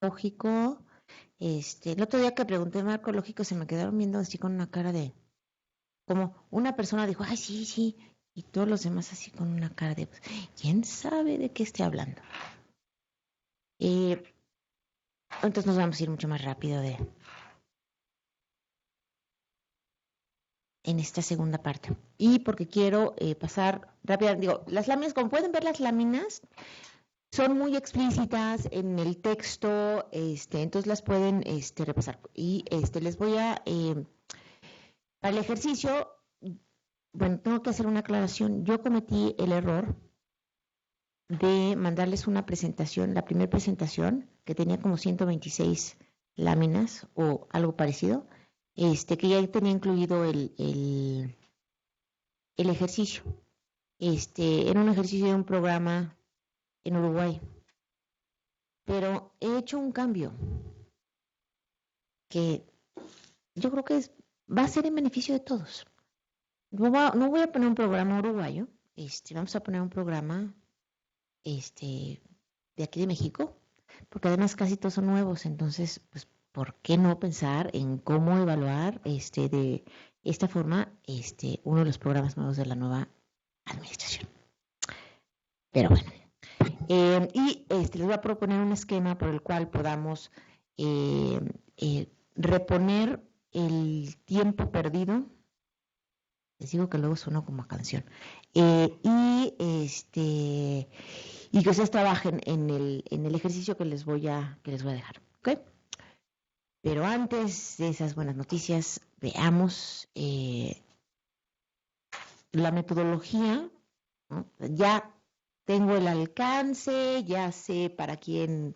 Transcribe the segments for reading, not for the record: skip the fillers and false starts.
lógico. El otro día que pregunté marco lógico se me quedaron viendo así con una cara de, como una persona dijo, ay, sí, sí, y todos los demás así con una cara de, pues, ¿quién sabe de qué esté hablando? Eh, entonces nos vamos a ir mucho más rápido en esta segunda parte. Y porque quiero pasar rápido, digo, las láminas, como pueden ver las láminas, son muy explícitas en el texto, entonces las pueden repasar. Y les voy a, para el ejercicio, bueno, tengo que hacer una aclaración. Yo cometí el error de mandarles una presentación, la primera presentación, que tenía como 126 láminas o algo parecido, que ya tenía incluido el ejercicio. Era un ejercicio de un programa en Uruguay, pero he hecho un cambio que yo creo que va a ser en beneficio de todos. No voy a poner un programa uruguayo, vamos a poner un programa de aquí de México, porque además casi todos son nuevos, entonces, pues, ¿por qué no pensar en cómo evaluar de esta forma uno de los programas nuevos de la nueva administración? Pero bueno, les voy a proponer un esquema por el cual podamos eh, reponer el tiempo perdido. Les digo que luego suena como a canción. Y que ustedes trabajen en el ejercicio que les voy a dejar. ¿Ok? Pero antes de esas buenas noticias, veamos la metodología, ¿no? Ya tengo el alcance, ya sé para quién,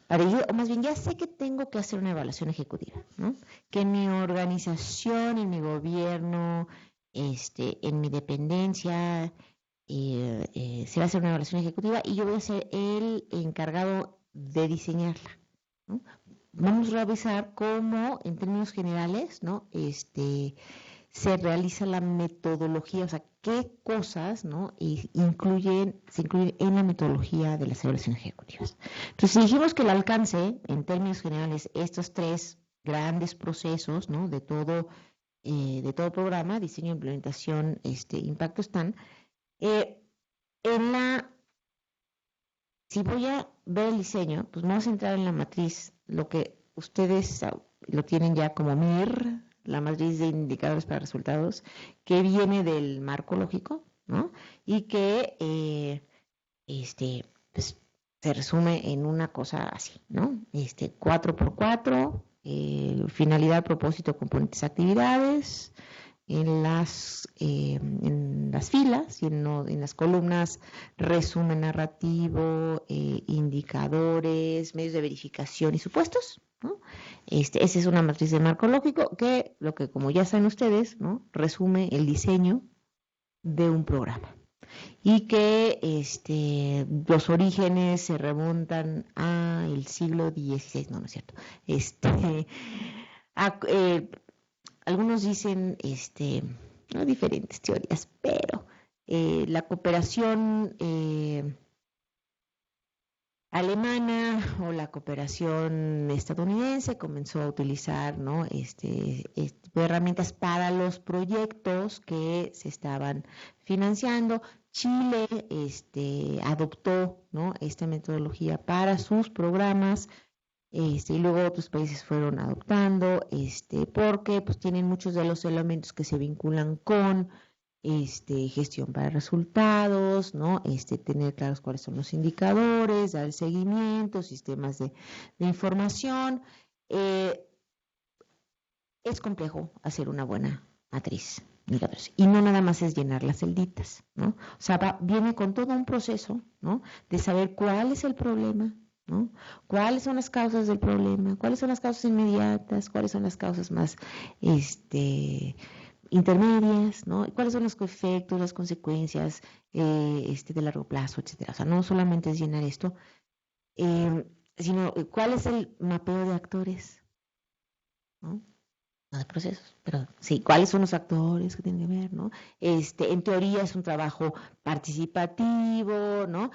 para ello, o más bien ya sé que tengo que hacer una evaluación ejecutiva, ¿no? Que mi organización, en mi gobierno, en mi dependencia, se va a hacer una evaluación ejecutiva y yo voy a ser el encargado de diseñarla, ¿no? Vamos a revisar cómo, en términos generales, ¿no? Se realiza la metodología, o sea, qué cosas, ¿no? Se incluyen en la metodología de las evaluaciones ejecutivas. Entonces, si dijimos que el alcance, en términos generales, estos tres grandes procesos, ¿no? De todo programa, diseño, implementación, impacto, están eh, en la, si voy a ver el diseño, pues vamos a entrar en la matriz, lo que ustedes lo tienen ya como MIR, la matriz de indicadores para resultados, que viene del marco lógico, ¿no? Y que pues, se resume en una cosa así, ¿no? 4x4, finalidad, propósito, componentes, actividades, en las filas y en las columnas, resumen narrativo, indicadores, medios de verificación y supuestos, ¿no? Esa es una matriz de marco lógico que, lo que como ya saben ustedes, ¿no? Resume el diseño de un programa y que los orígenes se remontan al siglo XVI, no, no es cierto. A, algunos dicen, no diferentes teorías, pero la cooperación alemana o la cooperación estadounidense comenzó a utilizar, ¿no? Herramientas para los proyectos que se estaban financiando. Chile adoptó, ¿no? Esta metodología para sus programas, y luego otros países fueron adoptando, porque pues tienen muchos de los elementos que se vinculan con gestión para resultados, ¿no? Tener claros cuáles son los indicadores, dar el seguimiento, sistemas de información. Eh, es complejo hacer una buena matriz. Y no nada más es llenar las celditas, ¿no? O sea, viene con todo un proceso, ¿no? De saber cuál es el problema, ¿no? ¿Cuáles son las causas del problema? ¿Cuáles son las causas inmediatas? ¿Cuáles son las causas más, intermedias, ¿no? ¿Cuáles son los efectos, las consecuencias de largo plazo, etcétera? O sea, no solamente es llenar esto, sino cuál es el mapeo de actores, ¿no? No de procesos, pero sí, cuáles son los actores que tienen que ver, ¿no? En teoría es un trabajo participativo, ¿no?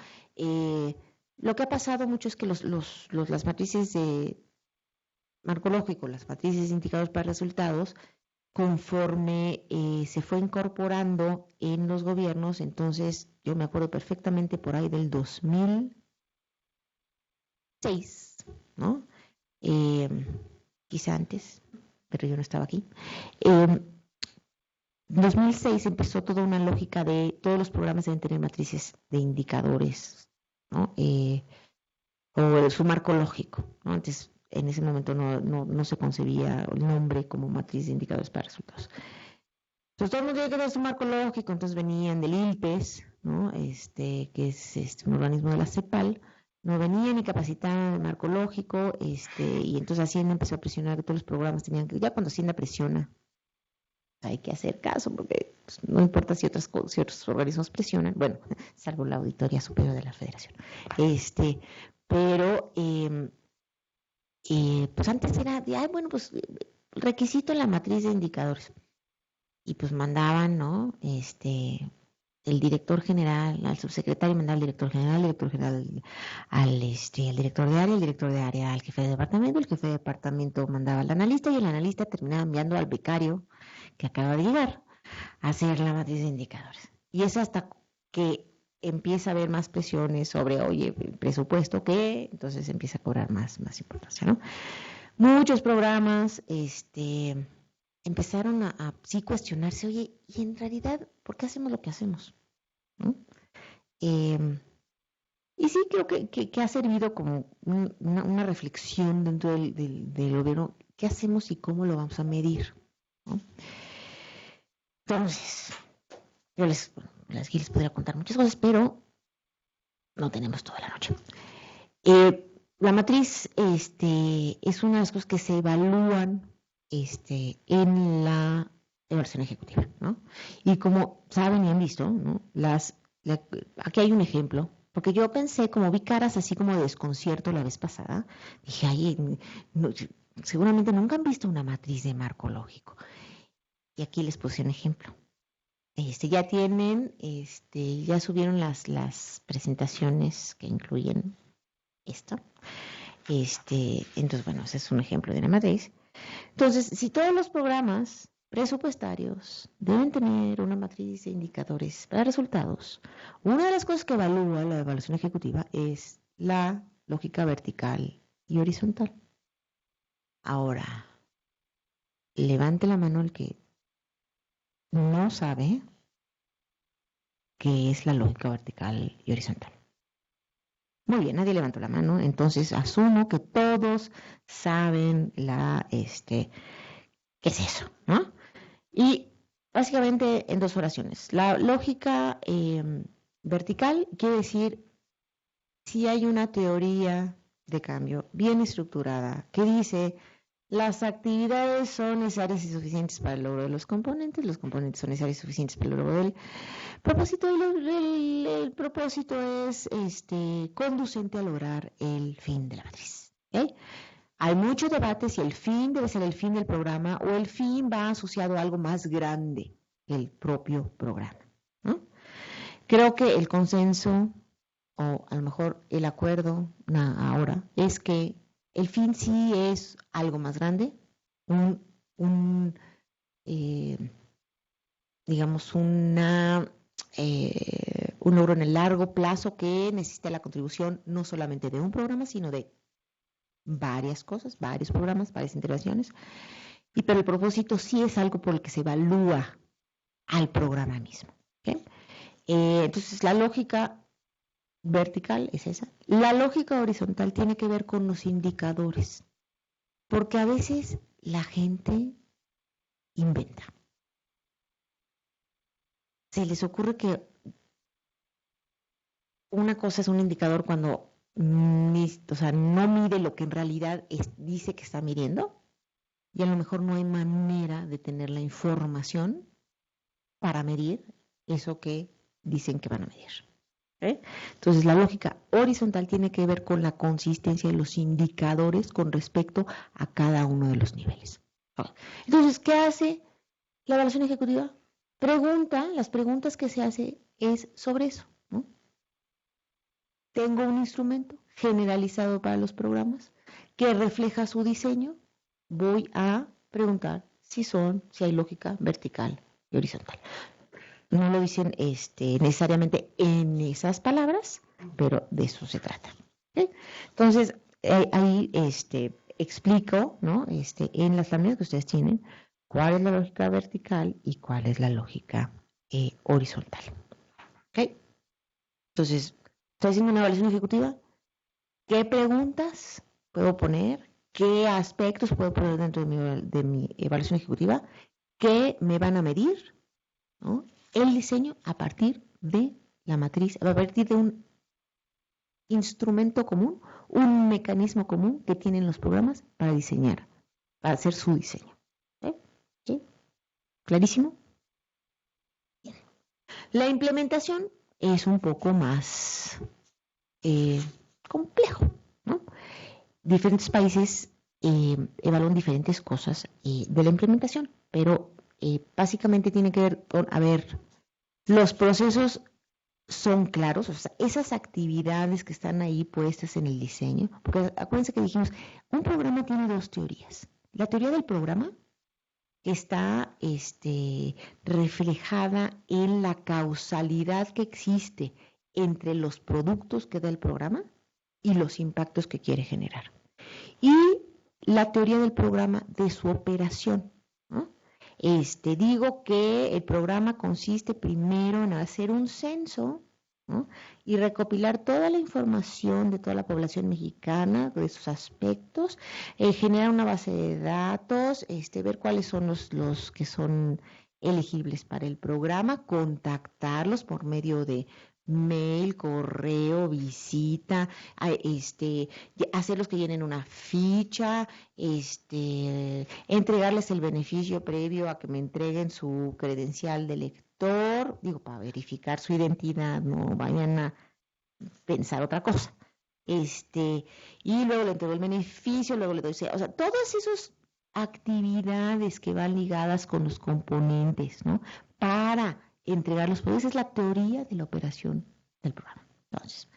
Lo que ha pasado mucho es que las matrices de marco lógico, las matrices de indicadores para resultados, conforme se fue incorporando en los gobiernos, entonces yo me acuerdo perfectamente por ahí del 2006, ¿no? Eh, quizá antes, pero yo no estaba aquí. En 2006 empezó toda una lógica de todos los programas deben tener matrices de indicadores, ¿no? O su marco lógico, ¿no? Antes, en ese momento no se concebía el nombre como matriz de indicadores para resultados. Entonces todo el mundo tiene que tener su marco lógico, entonces venían del ILPES, ¿no? Que es un organismo de la CEPAL, no venían y capacitaban el marco lógico, y entonces Hacienda empezó a presionar que todos los programas tenían que, ya cuando Hacienda presiona, hay que hacer caso, porque pues, no importa si otros organismos presionan, bueno, salvo la Auditoría Superior de la Federación. Pero pues antes era de, bueno, pues requisito en la matriz de indicadores. Y pues mandaban, ¿no? El director general, al subsecretario mandaba al director general al director de área, el director de área al jefe de departamento, el jefe de departamento mandaba al analista y el analista terminaba enviando al becario que acaba de llegar a hacer la matriz de indicadores. Y es hasta que empieza a haber más presiones sobre, oye, el presupuesto, ¿qué? Entonces empieza a cobrar más importancia, ¿no? Muchos programas, empezaron a sí cuestionarse, oye, y en realidad, ¿por qué hacemos lo que hacemos? ¿No? Y sí creo que ha servido como una reflexión dentro del gobierno, ¿qué hacemos y cómo lo vamos a medir? ¿No? Entonces, yo les podría contar muchas cosas, pero no tenemos toda la noche. La matriz es una de las cosas que se evalúan en la evaluación ejecutiva, ¿no? Y como saben y han visto, ¿no? Aquí hay un ejemplo, porque yo pensé, como vi caras así como de desconcierto la vez pasada, dije, ay, seguramente nunca han visto una matriz de marco lógico. Y aquí les puse un ejemplo. Ya tienen, ya subieron las presentaciones que incluyen esto. Entonces, bueno, ese es un ejemplo de una matriz. Entonces, si todos los programas presupuestarios deben tener una matriz de indicadores para resultados, una de las cosas que evalúa la evaluación ejecutiva es la lógica vertical y horizontal. Ahora, levante la mano el que no sabe qué es la lógica vertical y horizontal. Muy bien, nadie levantó la mano, entonces asumo que todos saben qué es eso, ¿no? Y básicamente en dos oraciones. La lógica vertical quiere decir si hay una teoría de cambio bien estructurada que dice las actividades son necesarias y suficientes para el logro de los componentes son necesarios y suficientes para el logro del propósito, y el propósito es conducente a lograr el fin de la matriz. ¿Okay? Hay mucho debate si el fin debe ser el fin del programa o el fin va asociado a algo más grande que el propio programa, ¿no? Creo que el consenso, o a lo mejor el acuerdo ahora, es que el fin sí es algo más grande, un digamos, un logro en el largo plazo que necesita la contribución no solamente de un programa, sino de varias cosas, varios programas, varias intervenciones, pero el propósito sí es algo por el que se evalúa al programa mismo. ¿Okay? Entonces, la lógica vertical es esa. La lógica horizontal tiene que ver con los indicadores, porque a veces la gente inventa. Se les ocurre que una cosa es un indicador cuando no mide lo que en realidad dice que está midiendo, y a lo mejor no hay manera de tener la información para medir eso que dicen que van a medir. Entonces, la lógica horizontal tiene que ver con la consistencia de los indicadores con respecto a cada uno de los niveles. Entonces, ¿qué hace la evaluación ejecutiva? Las preguntas que se hace es sobre eso, ¿no? tengo un instrumento generalizado para los programas que refleja su diseño, voy a preguntar si hay lógica vertical y horizontal. No lo dicen necesariamente en esas palabras, pero de eso se trata. ¿Okay? Entonces, ahí explico, ¿no? En las láminas que ustedes tienen, cuál es la lógica vertical y cuál es la lógica horizontal. ¿Okay? Entonces, estoy haciendo una evaluación ejecutiva. ¿Qué preguntas puedo poner? ¿Qué aspectos puedo poner dentro de mi evaluación ejecutiva? ¿Qué me van a medir? ¿No? El diseño a partir de la matriz, a partir de un instrumento común, un mecanismo común que tienen los programas para diseñar, para hacer su diseño. ¿Sí? ¿Clarísimo? Bien. La implementación es un poco más complejo, ¿no? Diferentes países evalúan diferentes cosas de la implementación, pero básicamente tiene que ver con, los procesos son claros, o sea, esas actividades que están ahí puestas en el diseño, porque acuérdense que dijimos, un programa tiene dos teorías. La teoría del programa está reflejada en la causalidad que existe entre los productos que da el programa y los impactos que quiere generar. Y la teoría del programa de su operación, ¿no? Digo que el programa consiste primero en hacer un censo, ¿no? Y recopilar toda la información de toda la población mexicana, de sus aspectos, generar una base de datos, ver cuáles son los que son elegibles para el programa, contactarlos por medio de mail, correo, visita, hacerlos que llenen una ficha, entregarles el beneficio previo a que me entreguen su credencial de lector, digo, para verificar su identidad, no vayan a pensar otra cosa. Y luego le entrego el beneficio, luego le doy, o sea, todas esas actividades que van ligadas con los componentes, ¿no? Para entregar los productos, es la teoría de la operación del programa. Entonces,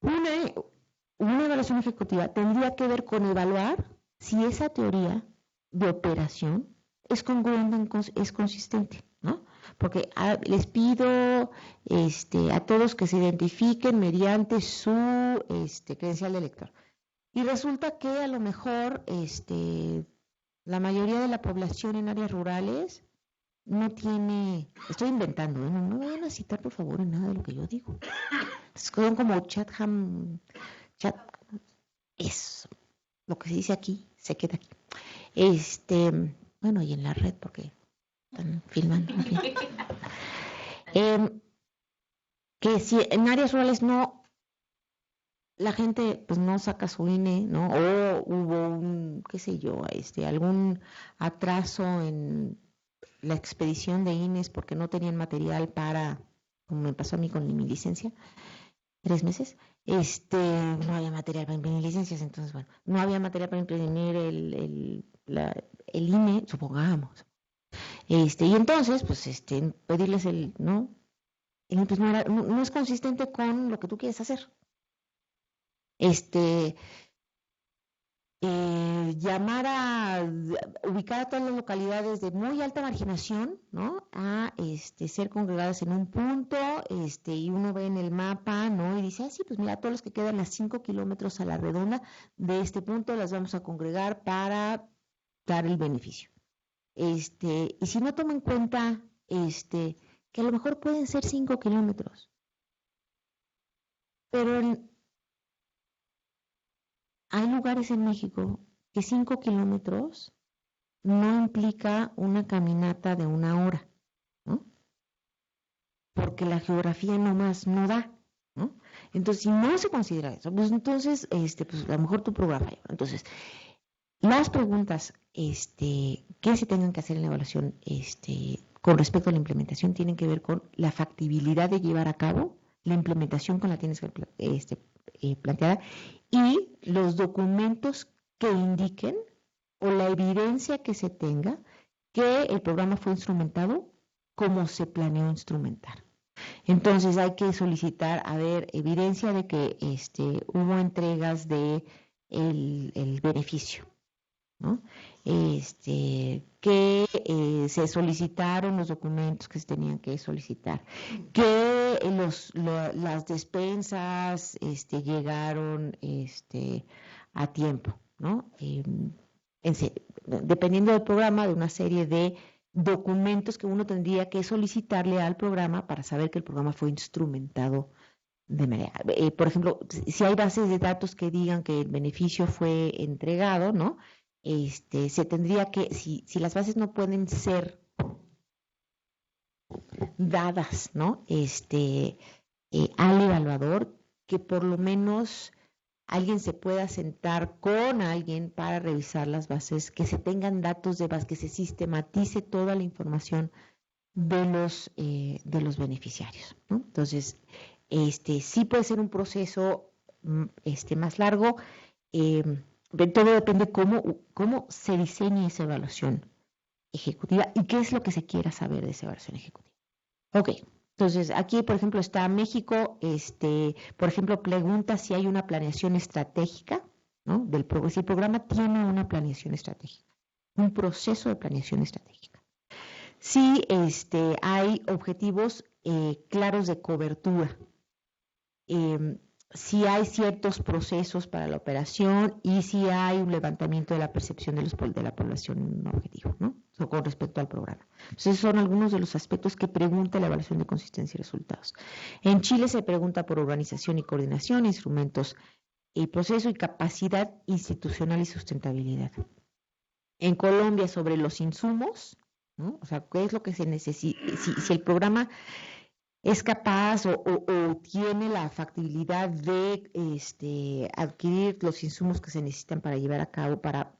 una evaluación ejecutiva tendría que ver con evaluar si esa teoría de operación es congruente, es consistente, ¿no? Porque les pido a todos que se identifiquen mediante su credencial de lector. Y resulta que a lo mejor la mayoría de la población en áreas rurales no tiene, estoy inventando, no me vayan a citar por favor en nada de lo que yo digo. Son como chat, eso, lo que se dice aquí, se queda aquí. Bueno, y en la red porque están filmando. Que si en áreas rurales no, la gente pues no saca su INE, ¿no? O hubo un, qué sé yo, algún atraso en la expedición de INES porque no tenían material para, como me pasó a mí con mi licencia, 3 meses, no había material para imprimir licencias, entonces bueno, no había material para imprimir el INE, supongamos. Y entonces, pues, pedirles ¿no? Pues no es consistente con lo que tú quieres hacer. Llamar a ubicar a todas las localidades de muy alta marginación, ¿no? A ser congregadas en un punto, y uno ve en el mapa, ¿no? Y dice, sí, pues mira, todos los que quedan a 5 kilómetros a la redonda de este punto las vamos a congregar para dar el beneficio. Y si no tomo en cuenta, que a lo mejor pueden ser 5 kilómetros, pero hay lugares en México que 5 kilómetros no implica una caminata de 1 hora, ¿no? Porque la geografía nomás no da, ¿no? Entonces, si no se considera eso, pues entonces, pues a lo mejor tu programa. Entonces, las preguntas que se tengan que hacer en la evaluación con respecto a la implementación tienen que ver con la factibilidad de llevar a cabo la implementación con la tienes planteada y los documentos que indiquen o la evidencia que se tenga que el programa fue instrumentado como se planeó instrumentar. Entonces hay que solicitar, evidencia de que hubo entregas de el beneficio, ¿no? Que se solicitaron los documentos que se tenían que solicitar, que las despensas llegaron a tiempo, ¿no? Dependiendo del programa, de una serie de documentos que uno tendría que solicitarle al programa para saber que el programa fue instrumentado de manera. Por ejemplo, si hay bases de datos que digan que el beneficio fue entregado, ¿no? Se tendría que, si las bases no pueden ser dadas, ¿no? Al evaluador, que por lo menos alguien se pueda sentar con alguien para revisar las bases, que se tengan datos de base, que se sistematice toda la información de los beneficiarios, ¿no? Entonces, sí puede ser un proceso más largo. Todo depende cómo se diseñe esa evaluación ejecutiva y qué es lo que se quiera saber de esa evaluación ejecutiva. Ok, entonces aquí, por ejemplo, está México, por ejemplo, pregunta si hay una planeación estratégica, ¿no? Si el programa tiene una planeación estratégica, un proceso de planeación estratégica. Si hay objetivos claros de cobertura, si hay ciertos procesos para la operación y si hay un levantamiento de la percepción de la población en un objetivo, ¿no? Con respecto al programa. Entonces, son algunos de los aspectos que pregunta la evaluación de consistencia y resultados. En Chile se pregunta por organización y coordinación, instrumentos y proceso y capacidad institucional y sustentabilidad. En Colombia, sobre los insumos, ¿no? O sea, ¿qué es lo que se necesita? Si el programa es capaz o tiene la factibilidad de adquirir los insumos que se necesitan para llevar a cabo, para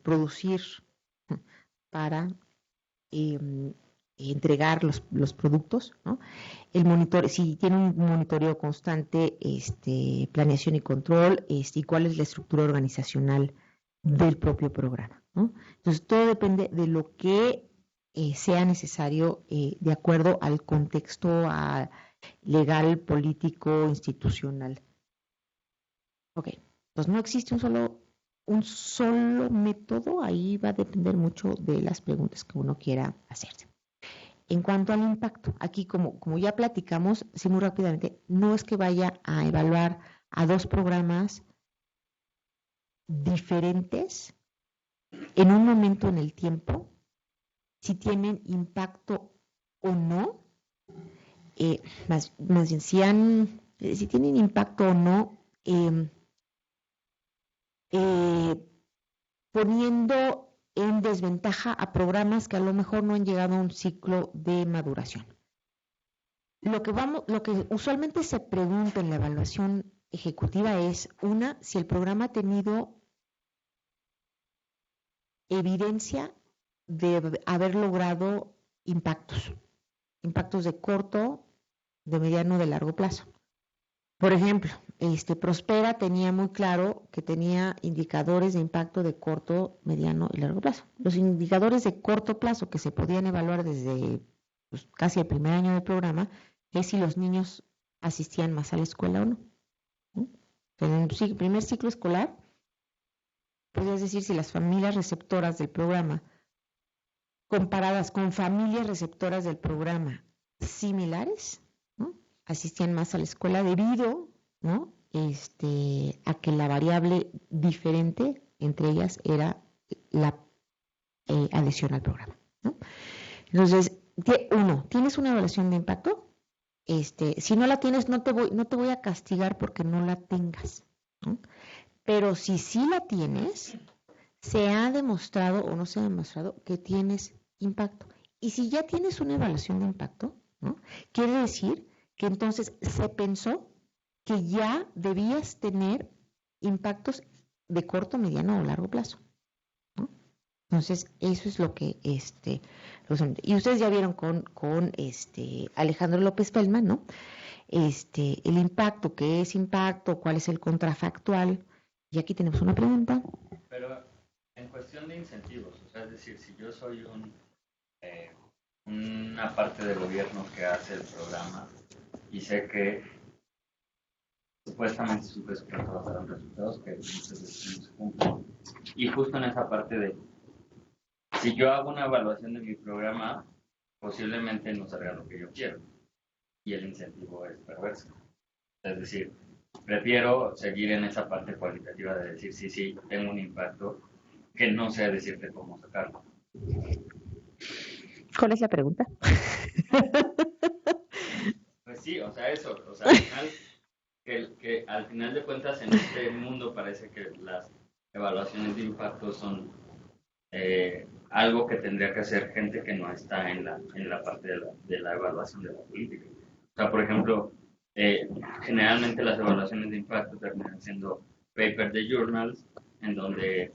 producir, para entregar los productos, ¿no? Si tiene un monitoreo constante, planeación y control, y cuál es la estructura organizacional del propio programa, ¿no? Entonces, todo depende de lo que sea necesario de acuerdo al contexto legal, político, institucional. Ok, pues no existe un solo método, ahí va a depender mucho de las preguntas que uno quiera hacerse. En cuanto al impacto, aquí como ya platicamos, sí, muy rápidamente, no es que vaya a evaluar a dos programas diferentes en un momento en el tiempo, si tienen impacto o no, más bien si tienen impacto o no, poniendo en desventaja a programas que a lo mejor no han llegado a un ciclo de maduración. Lo que usualmente se pregunta en la evaluación ejecutiva es, si el programa ha tenido evidencia de haber logrado impactos de corto, de mediano, de largo plazo. Por ejemplo, Prospera tenía muy claro que tenía indicadores de impacto de corto, mediano y largo plazo. Los indicadores de corto plazo que se podían evaluar desde casi el primer año del programa es si los niños asistían más a la escuela o no. En el primer ciclo escolar, podrías decir si las familias receptoras del programa, comparadas con familias receptoras del programa similares, ¿no? Asistían más a la escuela debido, ¿no? A que la variable diferente entre ellas era la adhesión al programa, ¿no? Entonces, ¿tienes una evaluación de impacto? Si no la tienes, no te voy a castigar porque no la tengas, ¿no? Pero si sí la tienes, se ha demostrado o no se ha demostrado que tienes impacto. Y si ya tienes una evaluación de impacto, ¿no? Quiere decir que entonces se pensó que ya debías tener impactos de corto, mediano o largo plazo, ¿no? Entonces, eso es lo que y ustedes ya vieron con Alejandro López Feldman, ¿no? El impacto, ¿qué es impacto? ¿Cuál es el contrafactual? Y aquí tenemos una pregunta. Pero en cuestión de incentivos, o sea, es decir, si yo soy un una parte del gobierno que hace el programa y sé que supuestamente su presupuesto va a dar resultados que muchas veces no se cumplen. Y justo en esa parte de, si yo hago una evaluación de mi programa, posiblemente no salga lo que yo quiero y el incentivo es perverso. Es decir, prefiero seguir en esa parte cualitativa de decir, sí, sí, tengo un impacto, que no sé decirte cómo sacarlo. ¿Cuál es la pregunta? Pues sí, o sea, eso, o sea, al final, que al final de cuentas en este mundo parece que las evaluaciones de impacto son algo que tendría que hacer gente que no está en la parte de la evaluación de la política. O sea, por ejemplo, generalmente las evaluaciones de impacto terminan siendo papers de journals, en donde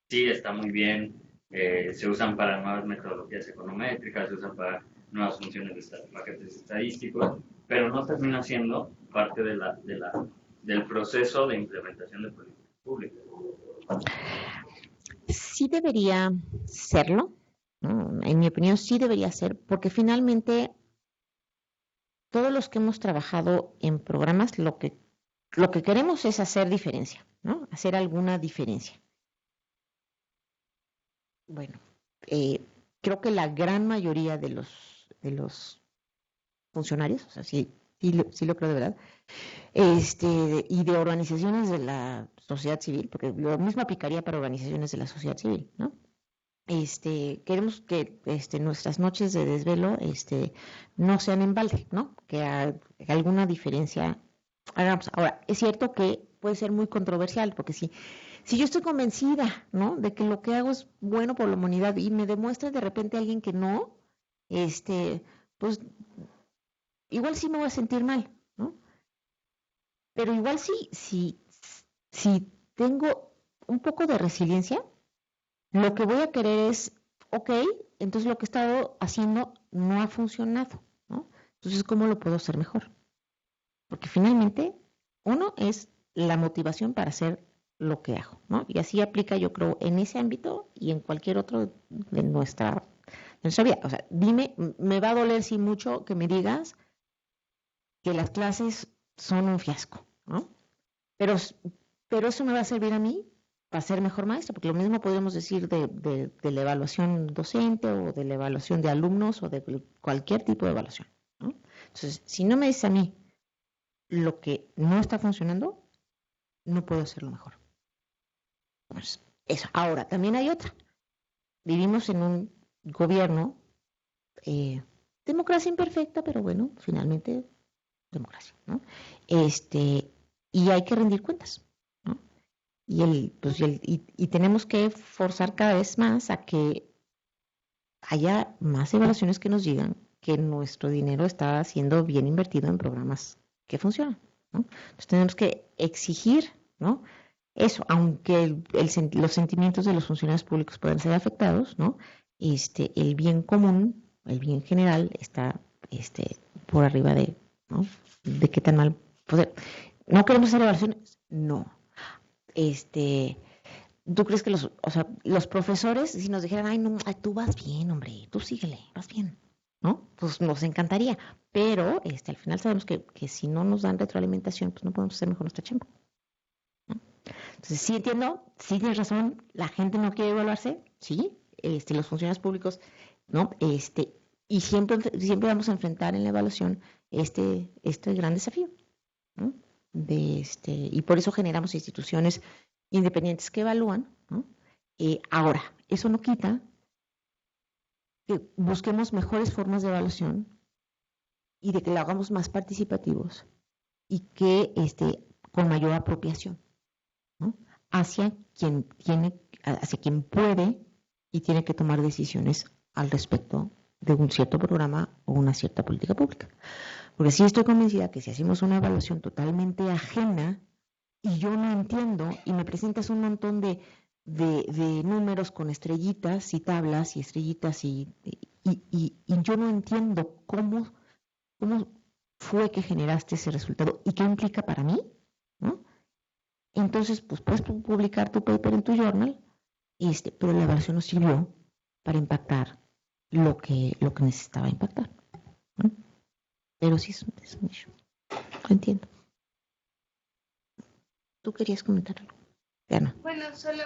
sí está muy bien, se usan para nuevas metodologías econométricas, se usan para nuevas funciones de paquetes estadísticos, pero no termina siendo parte del proceso de implementación de políticas públicas. Sí debería serlo, ¿no? En mi opinión sí debería ser, porque finalmente todos los que hemos trabajado en programas lo que queremos es hacer diferencia, ¿no? Hacer alguna diferencia. Bueno, eh, creo que la gran mayoría de los funcionarios, o sea, sí lo creo de verdad, y de organizaciones de la sociedad civil, porque lo mismo aplicaría para organizaciones de la sociedad civil, ¿no? Queremos que nuestras noches de desvelo no sean en balde, ¿no? Que alguna diferencia hagamos. Ahora, es cierto que puede ser muy controversial, porque si yo estoy convencida, ¿no? De que lo que hago es bueno por la humanidad y me demuestra de repente alguien que no, pues igual sí me voy a sentir mal, ¿no? Pero igual si tengo un poco de resiliencia, lo que voy a querer es, ok, entonces lo que he estado haciendo no ha funcionado, ¿no? Entonces, ¿cómo lo puedo hacer mejor? Porque finalmente, uno es la motivación para hacer lo que hago, ¿no? Y así aplica, yo creo, en ese ámbito y en cualquier otro de nuestra vida. O sea, dime, me va a doler sí mucho que me digas que las clases son un fiasco, ¿no? Pero, pero eso me va a servir a mí para ser mejor maestra, porque lo mismo podemos decir de la evaluación docente o de la evaluación de alumnos o de cualquier tipo de evaluación, ¿no? Entonces, si no me dice a mí lo que no está funcionando, no puedo hacerlo mejor. Pues eso. Ahora, también hay otra. Vivimos en un gobierno, democracia imperfecta, pero bueno, finalmente democracia, ¿no? Y hay que rendir cuentas, ¿no? Y tenemos que forzar cada vez más a que haya más evaluaciones que nos digan que nuestro dinero está siendo bien invertido en programas que funcionan, ¿no? Entonces tenemos que exigir, ¿no? Eso, aunque los sentimientos de los funcionarios públicos puedan ser afectados, ¿no? El bien común, el bien general está por arriba ¿no? De qué tan mal poder. ¿No queremos hacer evaluaciones? No. ¿Tú crees que o sea, los profesores, si nos dijeran, ay, no, ay, tú vas bien, hombre, tú síguele, vas bien, ¿no? Pues nos encantaría, pero al final sabemos que si no nos dan retroalimentación, pues no podemos hacer mejor nuestra chamba, ¿no? Entonces, sí entiendo, sí tienes razón, la gente no quiere evaluarse, sí, los funcionarios públicos, ¿no? Y siempre vamos a enfrentar en la evaluación este gran desafío, ¿no? Y por eso generamos instituciones independientes que evalúan, ¿no? Ahora, eso no quita que busquemos mejores formas de evaluación y de que lo hagamos más participativos y que con mayor apropiación, ¿no? Hacia hacia quien puede y tiene que tomar decisiones al respecto de un cierto programa o una cierta política pública. Porque sí estoy convencida que si hacemos una evaluación totalmente ajena y yo no entiendo y me presentas un montón de números con estrellitas y tablas y estrellitas y yo no entiendo cómo fue que generaste ese resultado y qué implica para mí, ¿no? Entonces, pues puedes publicar tu paper en tu journal, pero la evaluación nos sirvió para impactar lo que necesitaba impactar, ¿no? Pero sí es un issue. Lo entiendo. ¿Tú querías comentar algo? Diana. Bueno, solo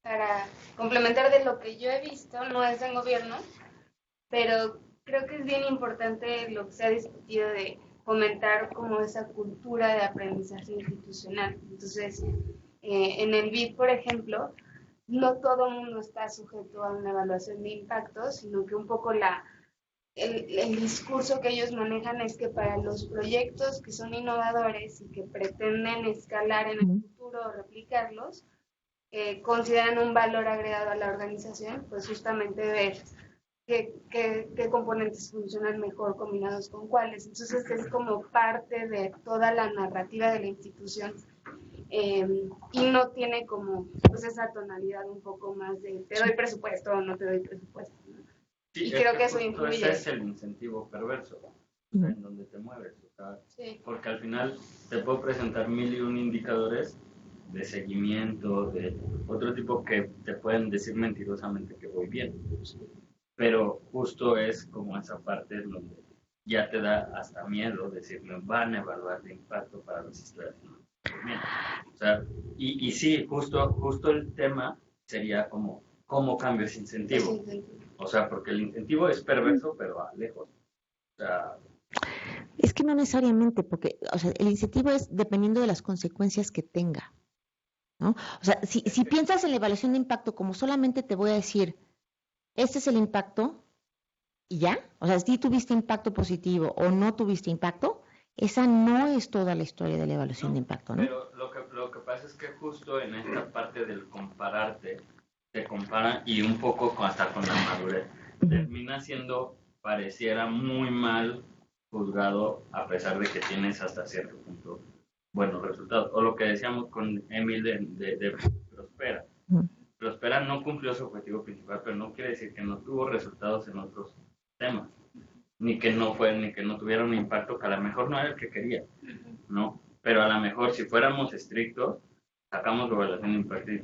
para complementar de lo que yo he visto, no es en gobierno, pero creo que es bien importante lo que se ha discutido de fomentar como esa cultura de aprendizaje institucional. Entonces, en el BID, por ejemplo, no todo el mundo está sujeto a una evaluación de impacto, sino que un poco el discurso que ellos manejan es que para los proyectos que son innovadores y que pretenden escalar en el futuro o replicarlos, consideran un valor agregado a la organización, pues justamente ver qué componentes funcionan mejor combinados con cuáles. Entonces es como parte de toda la narrativa de la institución y no tiene como pues esa tonalidad un poco más de te doy presupuesto o no te doy presupuesto, ¿no? Sí, Y creo que eso justo influye. ese es el incentivo perverso, o sea, en donde te mueves, o sea, Sí. porque al final te puedo presentar 1001 indicadores de seguimiento, de otro tipo que te pueden decir mentirosamente que voy bien, pero justo es como esa parte en donde ya te da hasta miedo decir, me van a evaluar de impacto para ver si estoy haciendo bien. O sea, y sí, justo el tema sería como, ¿cómo cambio ese incentivo? O sea, porque el incentivo es perverso, pero a lejos. O sea, es que no necesariamente, porque, o sea, el incentivo es dependiendo de las consecuencias que tenga, ¿no? O sea, si piensas en la evaluación de impacto como solamente te voy a decir, este es el impacto y ya, o sea, si tuviste impacto positivo o no tuviste impacto, esa no es toda la historia de la evaluación de impacto, ¿no? Pero lo que pasa es que justo en esta parte del compararte, te comparan y un poco hasta con la madurez, termina siendo, pareciera muy mal juzgado a pesar de que tienes hasta cierto punto buenos resultados. O lo que decíamos con Emil de Prospera. Prospera no cumplió su objetivo principal, pero no quiere decir que no tuvo resultados en otros temas, ni que no tuviera un impacto que a lo mejor no era el que quería, ¿no? Pero a lo mejor si fuéramos estrictos, sacamos la evaluación de impacto y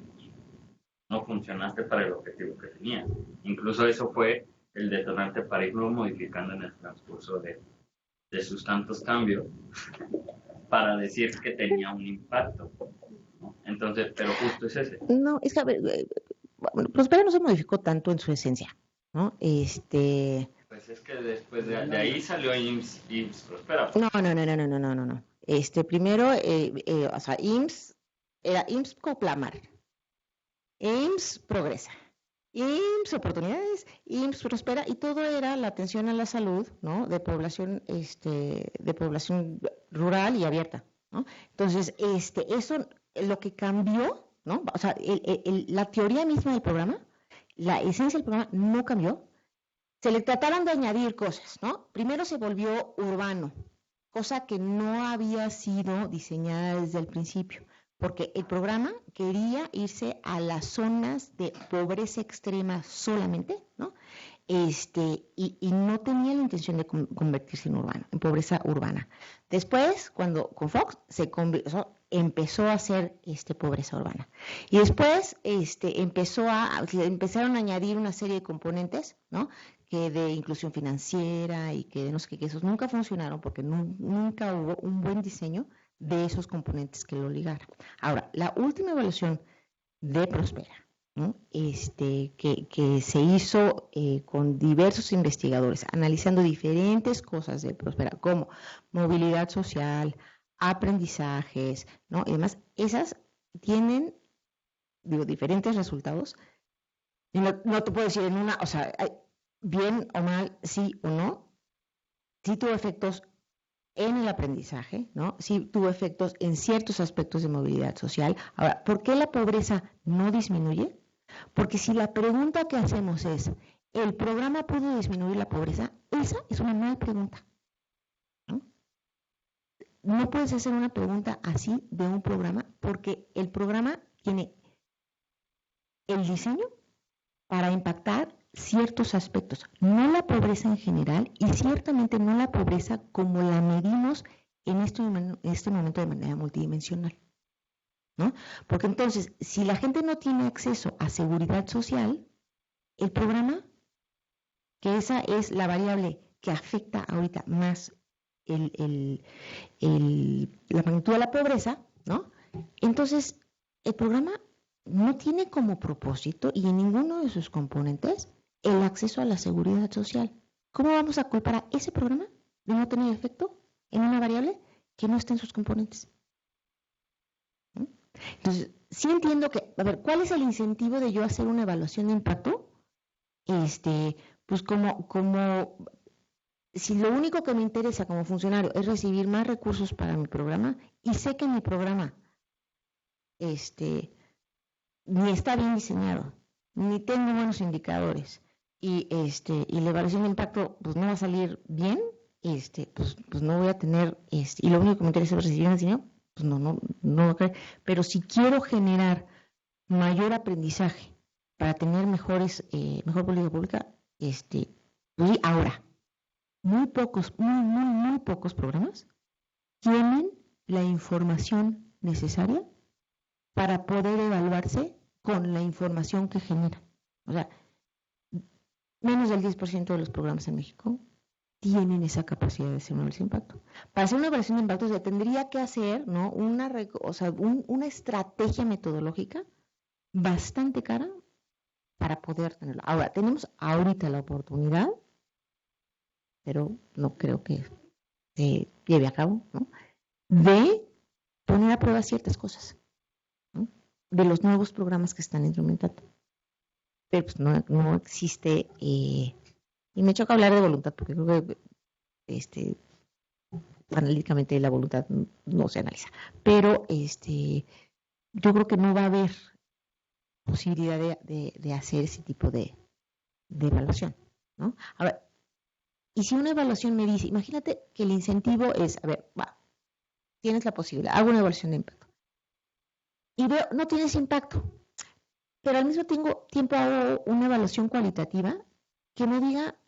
no funcionaste para el objetivo que tenías. Incluso eso fue el detonante para irlo modificando en el transcurso de sus tantos cambios para decir que tenía un impacto, ¿no? Entonces, pero justo es ese. No, es que, a ver, bueno, Prospera no se modificó tanto en su esencia, ¿no? Pues es que después de ahí salió IMSS Prospera. No. Primero, o sea, IMSS, era IMSS Coplamar, IMSS Progresa, IMSS Oportunidades, IMSS Prospera, y todo era la atención a la salud, ¿no? De población rural y abierta, ¿no? Entonces, eso, lo que cambió, ¿no? O sea, la teoría misma del programa, la esencia del programa no cambió. Se le trataron de añadir cosas, ¿no? Primero se volvió urbano, cosa que no había sido diseñada desde el principio, porque el programa quería irse a las zonas de pobreza extrema solamente, ¿no? Y no tenía la intención de convertirse en pobreza urbana. Después, cuando con Fox empezó a hacer pobreza urbana. Y después empezaron a añadir una serie de componentes, ¿no? Que de inclusión financiera y que de no sé qué, que esos nunca funcionaron porque nunca hubo un buen diseño de esos componentes que lo ligaran. Ahora, la última evaluación de Prospera, ¿no? Que se hizo con diversos investigadores, analizando diferentes cosas de Prospera, como movilidad social, aprendizajes, ¿no? Y demás, esas tienen, diferentes resultados. Y no te puedo decir en una, o sea, bien o mal, sí o no, sí tuvo efectos en el aprendizaje, ¿no? Sí tuvo efectos en ciertos aspectos de movilidad social. Ahora, ¿por qué la pobreza no disminuye? Porque si la pregunta que hacemos es, ¿el programa pudo disminuir la pobreza? Esa es una mala pregunta, ¿no? No puedes hacer una pregunta así de un programa porque el programa tiene el diseño para impactar ciertos aspectos, no la pobreza en general y ciertamente no la pobreza como la medimos en este momento de manera multidimensional, ¿no? Porque entonces, si la gente no tiene acceso a seguridad social, el programa que esa es la variable que afecta ahorita más la magnitud de la pobreza, ¿no? Entonces, el programa no tiene como propósito y en ninguno de sus componentes el acceso a la seguridad social. ¿Cómo vamos a culpar a ese programa de no tener efecto en una variable que no está en sus componentes? ¿Mm? Entonces, sí entiendo que, a ver, ¿cuál es el incentivo de yo hacer una evaluación de impacto? Pues como si lo único que me interesa como funcionario es recibir más recursos para mi programa y sé que mi programa ni está bien diseñado, ni tengo buenos indicadores y la evaluación de impacto pues no va a salir bien, pues no voy a tener y lo único que me interesa es recibir más dinero, pues no voy a creer. Pero si quiero generar mayor aprendizaje para tener mejor política pública, pues ahora muy pocos programas tienen la información necesaria para poder evaluarse con la información que genera. O sea, menos del 10% de los programas en México tienen esa capacidad de hacer una evaluación de impacto. Para hacer una evaluación de impacto se tendría que hacer, ¿no?, una estrategia metodológica bastante cara para poder tenerla. Ahora, tenemos ahorita la oportunidad, pero no creo que se lleve a cabo, ¿no?, de poner a prueba ciertas cosas, ¿no?, de los nuevos programas que están implementando. Pero pues no existe, y me choca hablar de voluntad, porque creo que analíticamente la voluntad no se analiza. Pero yo creo que no va a haber posibilidad de hacer ese tipo de evaluación, ¿no? Ahora, y si una evaluación me dice, imagínate que el incentivo es, a ver, tienes la posibilidad, hago una evaluación de impacto y veo, no tienes impacto, pero al mismo tiempo hago una evaluación cualitativa que me diga,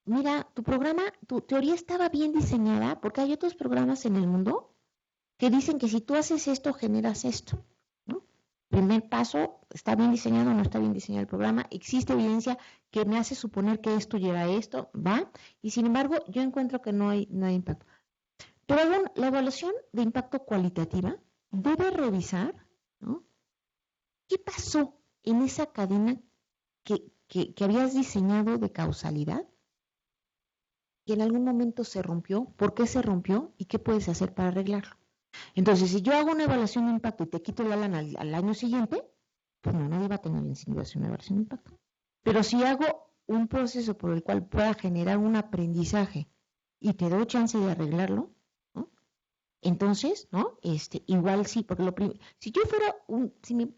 mira, tu programa, tu teoría estaba bien diseñada, porque hay otros programas en el mundo que dicen que si tú haces esto, generas esto, ¿no? Primer paso, ¿está bien diseñado o no está bien diseñado el programa? Existe evidencia que me hace suponer que esto lleva a esto, ¿va? Y sin embargo, yo encuentro que no hay impacto. Pero la evaluación de impacto cualitativa debe revisar, ¿no?, qué pasó en esa cadena que habías diseñado de causalidad, que en algún momento se rompió, por qué se rompió y qué puedes hacer para arreglarlo. Entonces, si yo hago una evaluación de impacto y te quito la lana al año siguiente, pues no, nadie va a tener incentivo a hacer una evaluación de impacto. Pero si hago un proceso por el cual pueda generar un aprendizaje y te doy chance de arreglarlo, ¿no?, entonces, ¿no?, igual sí, porque si me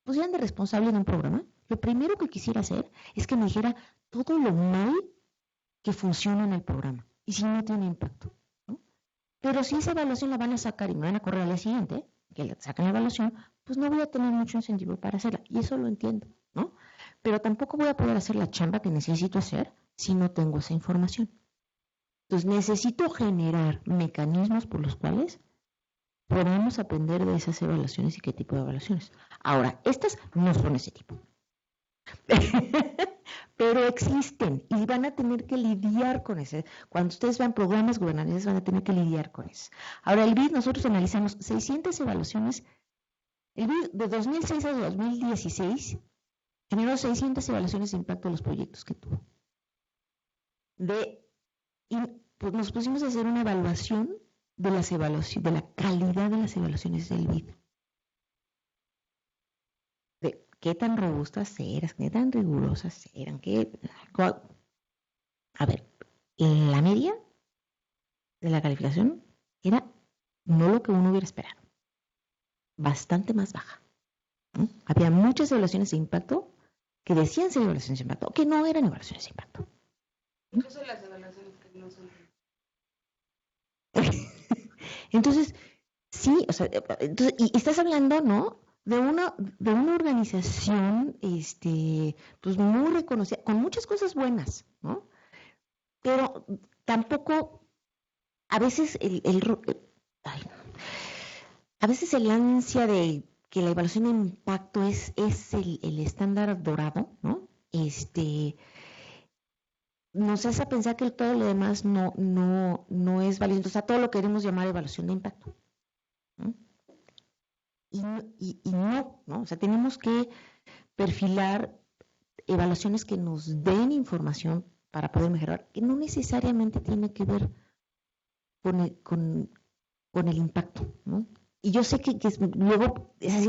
pusieran de responsable de un programa, lo primero que quisiera hacer es que me dijera todo lo mal que funciona en el programa y si no tiene impacto, ¿no? Pero si esa evaluación la van a sacar y me van a correr al día siguiente, que le sacan la evaluación, pues no voy a tener mucho incentivo para hacerla, y eso lo entiendo, ¿no? Pero tampoco voy a poder hacer la chamba que necesito hacer si no tengo esa información. Entonces necesito generar mecanismos por los cuales podamos aprender de esas evaluaciones y qué tipo de evaluaciones. Ahora, estas no son ese tipo. Pero existen y van a tener que lidiar con eso. Cuando ustedes vean programas gubernamentales van a tener que lidiar con eso. Ahora, el BID, nosotros analizamos 600 evaluaciones. El BID de 2006 a 2016 generó 600 evaluaciones de impacto de los proyectos que tuvo. Y pues nos pusimos a hacer una evaluación de la calidad de las evaluaciones del BID. De qué tan robustas eran, qué tan rigurosas eran, a ver, la media de la calificación era no lo que uno hubiera esperado, bastante más baja, ¿no? Había muchas evaluaciones de impacto que decían ser evaluaciones de impacto, que no eran evaluaciones de impacto. Incluso las evaluaciones que no son. Entonces, sí, o sea, y estás hablando, ¿no?, de una organización, pues muy reconocida, con muchas cosas buenas, ¿no? Pero tampoco, a veces a veces el ansia de que la evaluación de impacto es el estándar dorado, ¿no? nos hace pensar que todo lo demás no es válido. O sea, todo lo queremos llamar evaluación de impacto, ¿no? Y no, ¿no? O sea, tenemos que perfilar evaluaciones que nos den información para poder mejorar, que no necesariamente tiene que ver con el impacto, ¿no? Y yo sé que luego es así,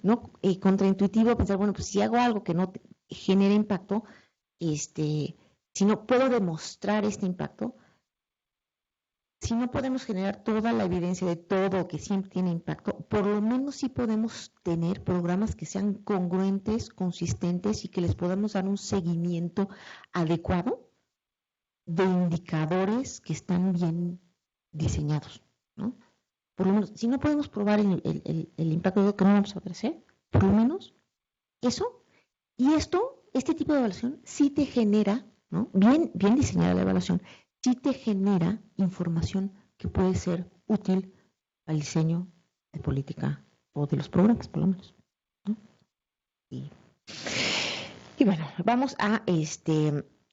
¿no? Contraintuitivo pensar, bueno, pues si hago algo que no genere impacto, si no puedo demostrar este impacto, si no podemos generar toda la evidencia de todo que siempre tiene impacto, por lo menos sí podemos tener programas que sean congruentes, consistentes y que les podamos dar un seguimiento adecuado de indicadores que están bien diseñados, ¿no? Por lo menos, si no podemos probar el impacto que no vamos a crecer, por lo menos eso. Y este tipo de evaluación sí te genera, ¿no? Bien diseñada la evaluación, sí te genera información que puede ser útil al diseño de política o de los programas, por lo menos, ¿no? Y bueno, vamos a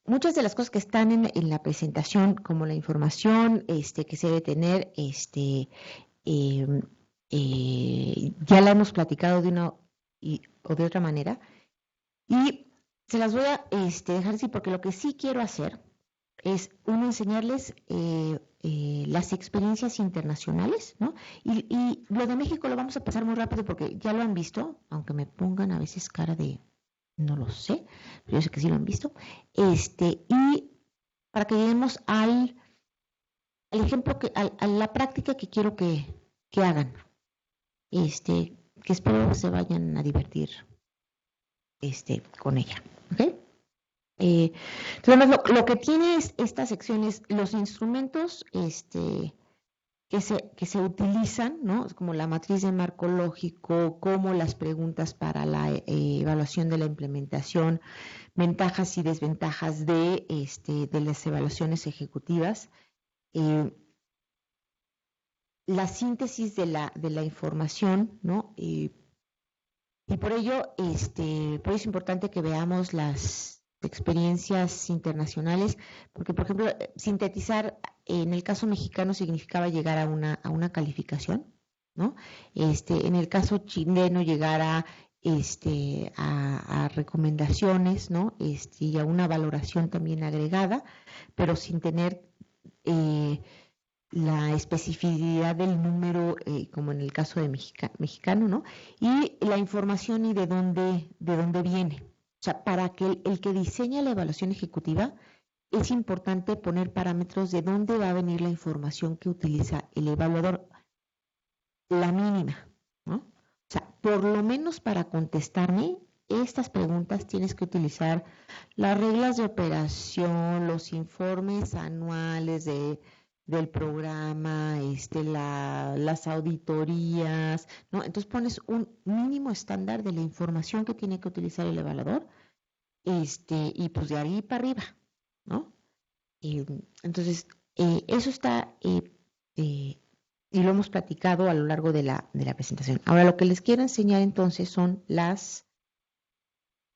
muchas de las cosas que están en la presentación, como la información que se debe tener, eh, ya la hemos platicado de una o de otra manera. Y se las voy a dejar así porque lo que sí quiero hacer es, uno, enseñarles las experiencias internacionales, ¿no? Y lo de México lo vamos a pasar muy rápido porque ya lo han visto, aunque me pongan a veces cara de no lo sé, pero yo sé que sí lo han visto. Y para que lleguemos al ejemplo, a la práctica que quiero que hagan, que espero que se vayan a divertir con ella. ¿Ok? Entonces, lo que tiene esta sección es los instrumentos que se utilizan, ¿no? Como la matriz de marco lógico, como las preguntas para la evaluación de la implementación, ventajas y desventajas de las evaluaciones ejecutivas, la síntesis de la información, ¿no? Y por ello es importante que veamos las experiencias internacionales, porque, por ejemplo, sintetizar en el caso mexicano significaba llegar a una calificación, ¿no? En el caso chileno llegar a recomendaciones, ¿no? Y a una valoración también agregada, pero sin tener la especificidad del número, como en el caso de mexicano, ¿no? Y la información y de dónde viene. O sea, para que el que diseña la evaluación ejecutiva, es importante poner parámetros de dónde va a venir la información que utiliza el evaluador, la mínima, ¿no? O sea, por lo menos para contestarme estas preguntas tienes que utilizar las reglas de operación, los informes anuales del programa, las auditorías, ¿no? Entonces pones un mínimo estándar de la información que tiene que utilizar el evaluador, y pues de ahí para arriba, ¿no? Entonces, eso está, y lo hemos platicado a lo largo de la presentación. Ahora, lo que les quiero enseñar entonces son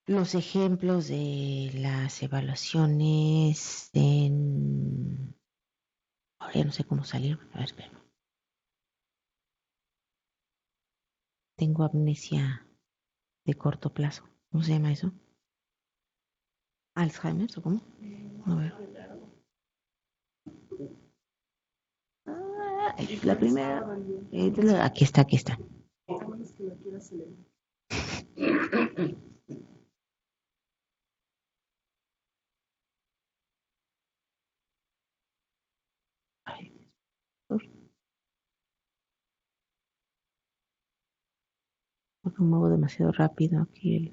los ejemplos de las evaluaciones ahora ya no sé cómo salir. A ver, espera. Tengo amnesia de corto plazo. ¿Cómo se llama eso? ¿Alzheimer o cómo? A ver. La primera. Aquí está, aquí está. Ay, porque muevo demasiado rápido aquí.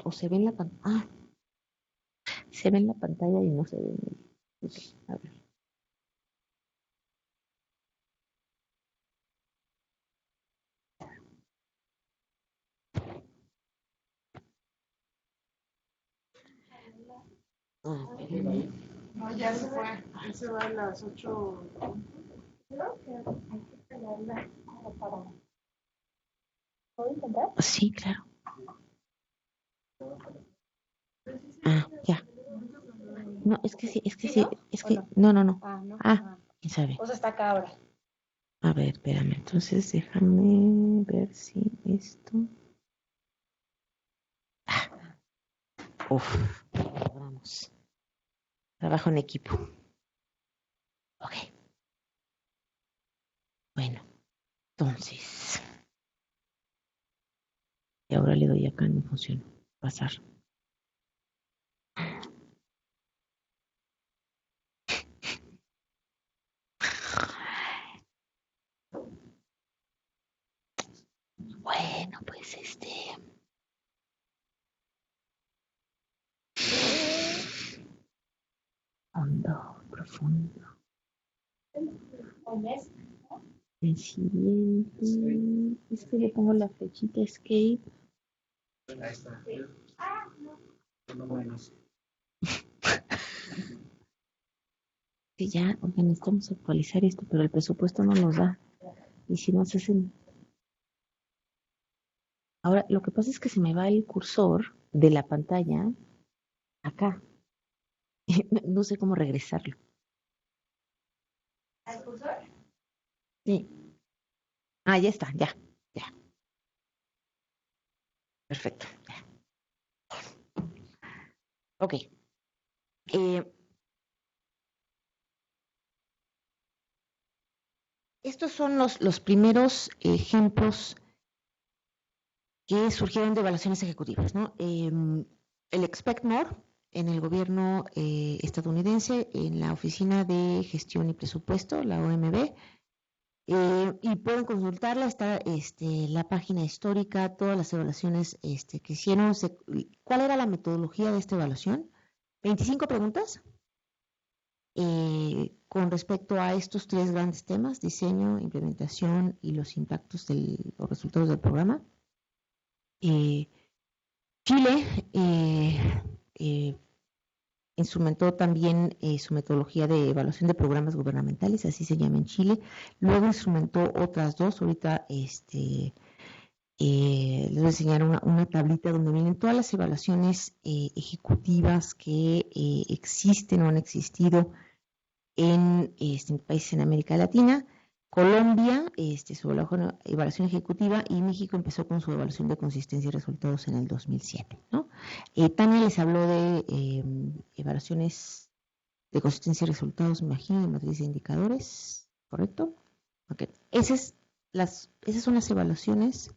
O se ve en la pantalla. Ah, se ve en la pantalla y no se ve en el. Okay, a ver. No, ya se fue. Se va a las 8. ¿Puedo intentar? Sí, claro. Ah, ya. No, es que sí, ¿Sí, no? es ¿O que, no? no. No. Ah, quién sabe. O sea, está acá ahora. A ver, espérame, entonces déjame ver si esto. Uf, vamos. Trabajo en equipo. Ok, bueno, entonces. Y ahora le doy acá, no funciona. Pasar. Bueno, pues hondo, profundo. El siguiente. Es que le pongo la flechita escape. Ahí está. Uno menos. Que ya, oigan, necesitamos actualizar esto, pero el presupuesto no nos da. Y si no se hacen. Ahora, lo que pasa es que se me va el cursor de la pantalla acá. No sé cómo regresarlo. ¿Al cursor? Sí. Ah, ya está, ya. Perfecto. Ya. Ok. Estos son los primeros ejemplos que surgieron de evaluaciones ejecutivas, ¿no? El Expect More en el gobierno estadounidense, en la Oficina de Gestión y Presupuesto, la OMB, y pueden consultarla, está la página histórica, todas las evaluaciones que hicieron. ¿Cuál era la metodología de esta evaluación? 25 preguntas con respecto a estos tres grandes temas: diseño, implementación y los impactos o resultados del programa. Chile instrumentó también su metodología de evaluación de programas gubernamentales, así se llama en Chile. Luego instrumentó otras dos. Ahorita les voy a enseñar una tablita donde vienen todas las evaluaciones ejecutivas que existen o han existido en países en América Latina. Colombia, su evaluación ejecutiva, y México empezó con su evaluación de consistencia y resultados en el 2007, ¿no? Tania les habló de evaluaciones de consistencia y resultados, me imagino, de matriz de indicadores, ¿correcto? Ok, esas son las evaluaciones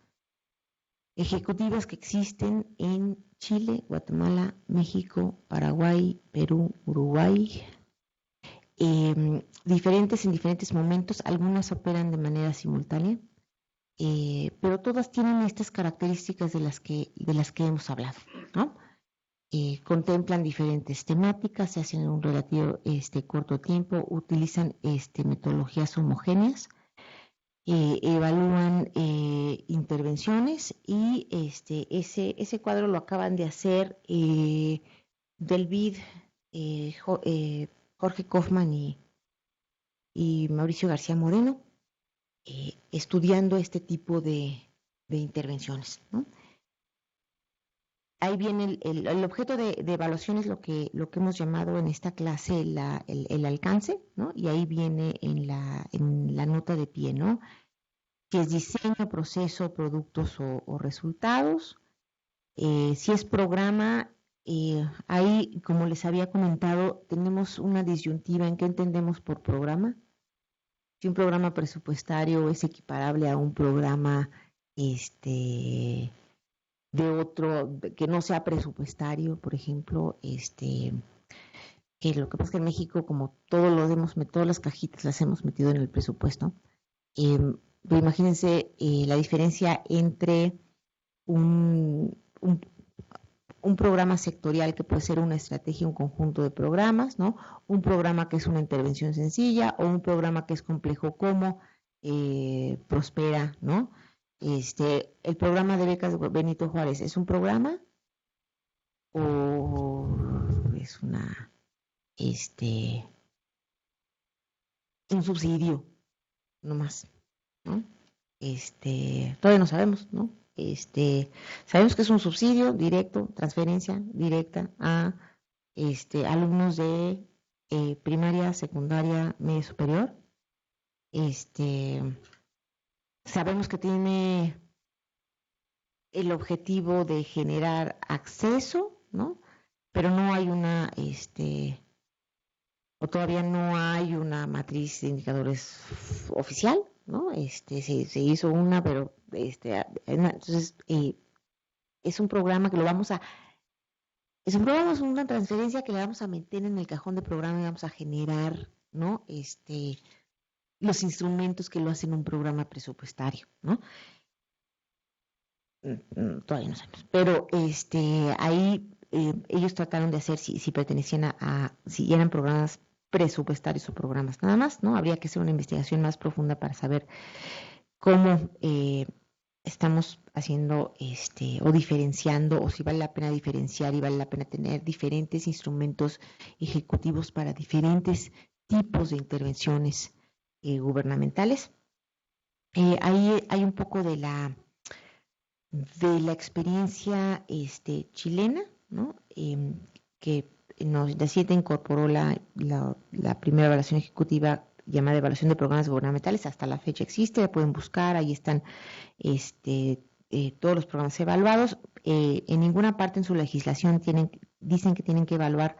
ejecutivas que existen en Chile, Guatemala, México, Paraguay, Perú, Uruguay, diferentes en diferentes momentos. Algunas operan de manera simultánea, pero todas tienen estas características de las que hemos hablado, ¿no? Contemplan diferentes temáticas, se hacen en un relativo corto tiempo, utilizan metodologías homogéneas, evalúan intervenciones, y ese cuadro lo acaban de hacer del BID, Jorge Kaufman y Mauricio García Moreno, estudiando este tipo de intervenciones, ¿no? Ahí viene el objeto de evaluación, es lo que hemos llamado en esta clase el alcance, ¿no? Y ahí viene en la nota de pie, ¿no? Si es diseño, proceso, productos o resultados. Si es programa, ahí, como les había comentado, tenemos una disyuntiva en qué entendemos por programa. Si un programa presupuestario es equiparable a un programa de otro que no sea presupuestario, por ejemplo, que lo que pasa es que en México, como todas las cajitas las hemos metido en el presupuesto. Pero imagínense la diferencia entre un programa sectorial, que puede ser una estrategia, un conjunto de programas, ¿no? Un programa que es una intervención sencilla, o un programa que es complejo, como Prospera, ¿no? El programa de becas de Benito Juárez, ¿es un programa o es un subsidio nomás? ¿no? Todavía no sabemos, ¿no? Sabemos que es un subsidio directo, transferencia directa a alumnos de primaria, secundaria, media superior. Sabemos que tiene el objetivo de generar acceso, ¿no? Pero no hay o todavía no hay una matriz de indicadores oficial, ¿no? Se hizo una, pero entonces es un programa que es una transferencia que le vamos a meter en el cajón de programa y vamos a generar, ¿no? Los instrumentos que lo hacen un programa presupuestario, ¿no? Todavía no sabemos, pero ahí ellos trataron de hacer si pertenecían si eran programas presupuestarios o programas nada más, ¿no? Habría que hacer una investigación más profunda para saber cómo estamos haciendo o diferenciando, o si vale la pena diferenciar y vale la pena tener diferentes instrumentos ejecutivos para diferentes tipos de intervenciones gubernamentales. Ahí hay un poco de la experiencia chilena, ¿no? Que la CIETA incorporó la primera evaluación ejecutiva llamada evaluación de programas gubernamentales, hasta la fecha existe, la pueden buscar, ahí están todos los programas evaluados. En ninguna parte en su legislación dicen que tienen que evaluar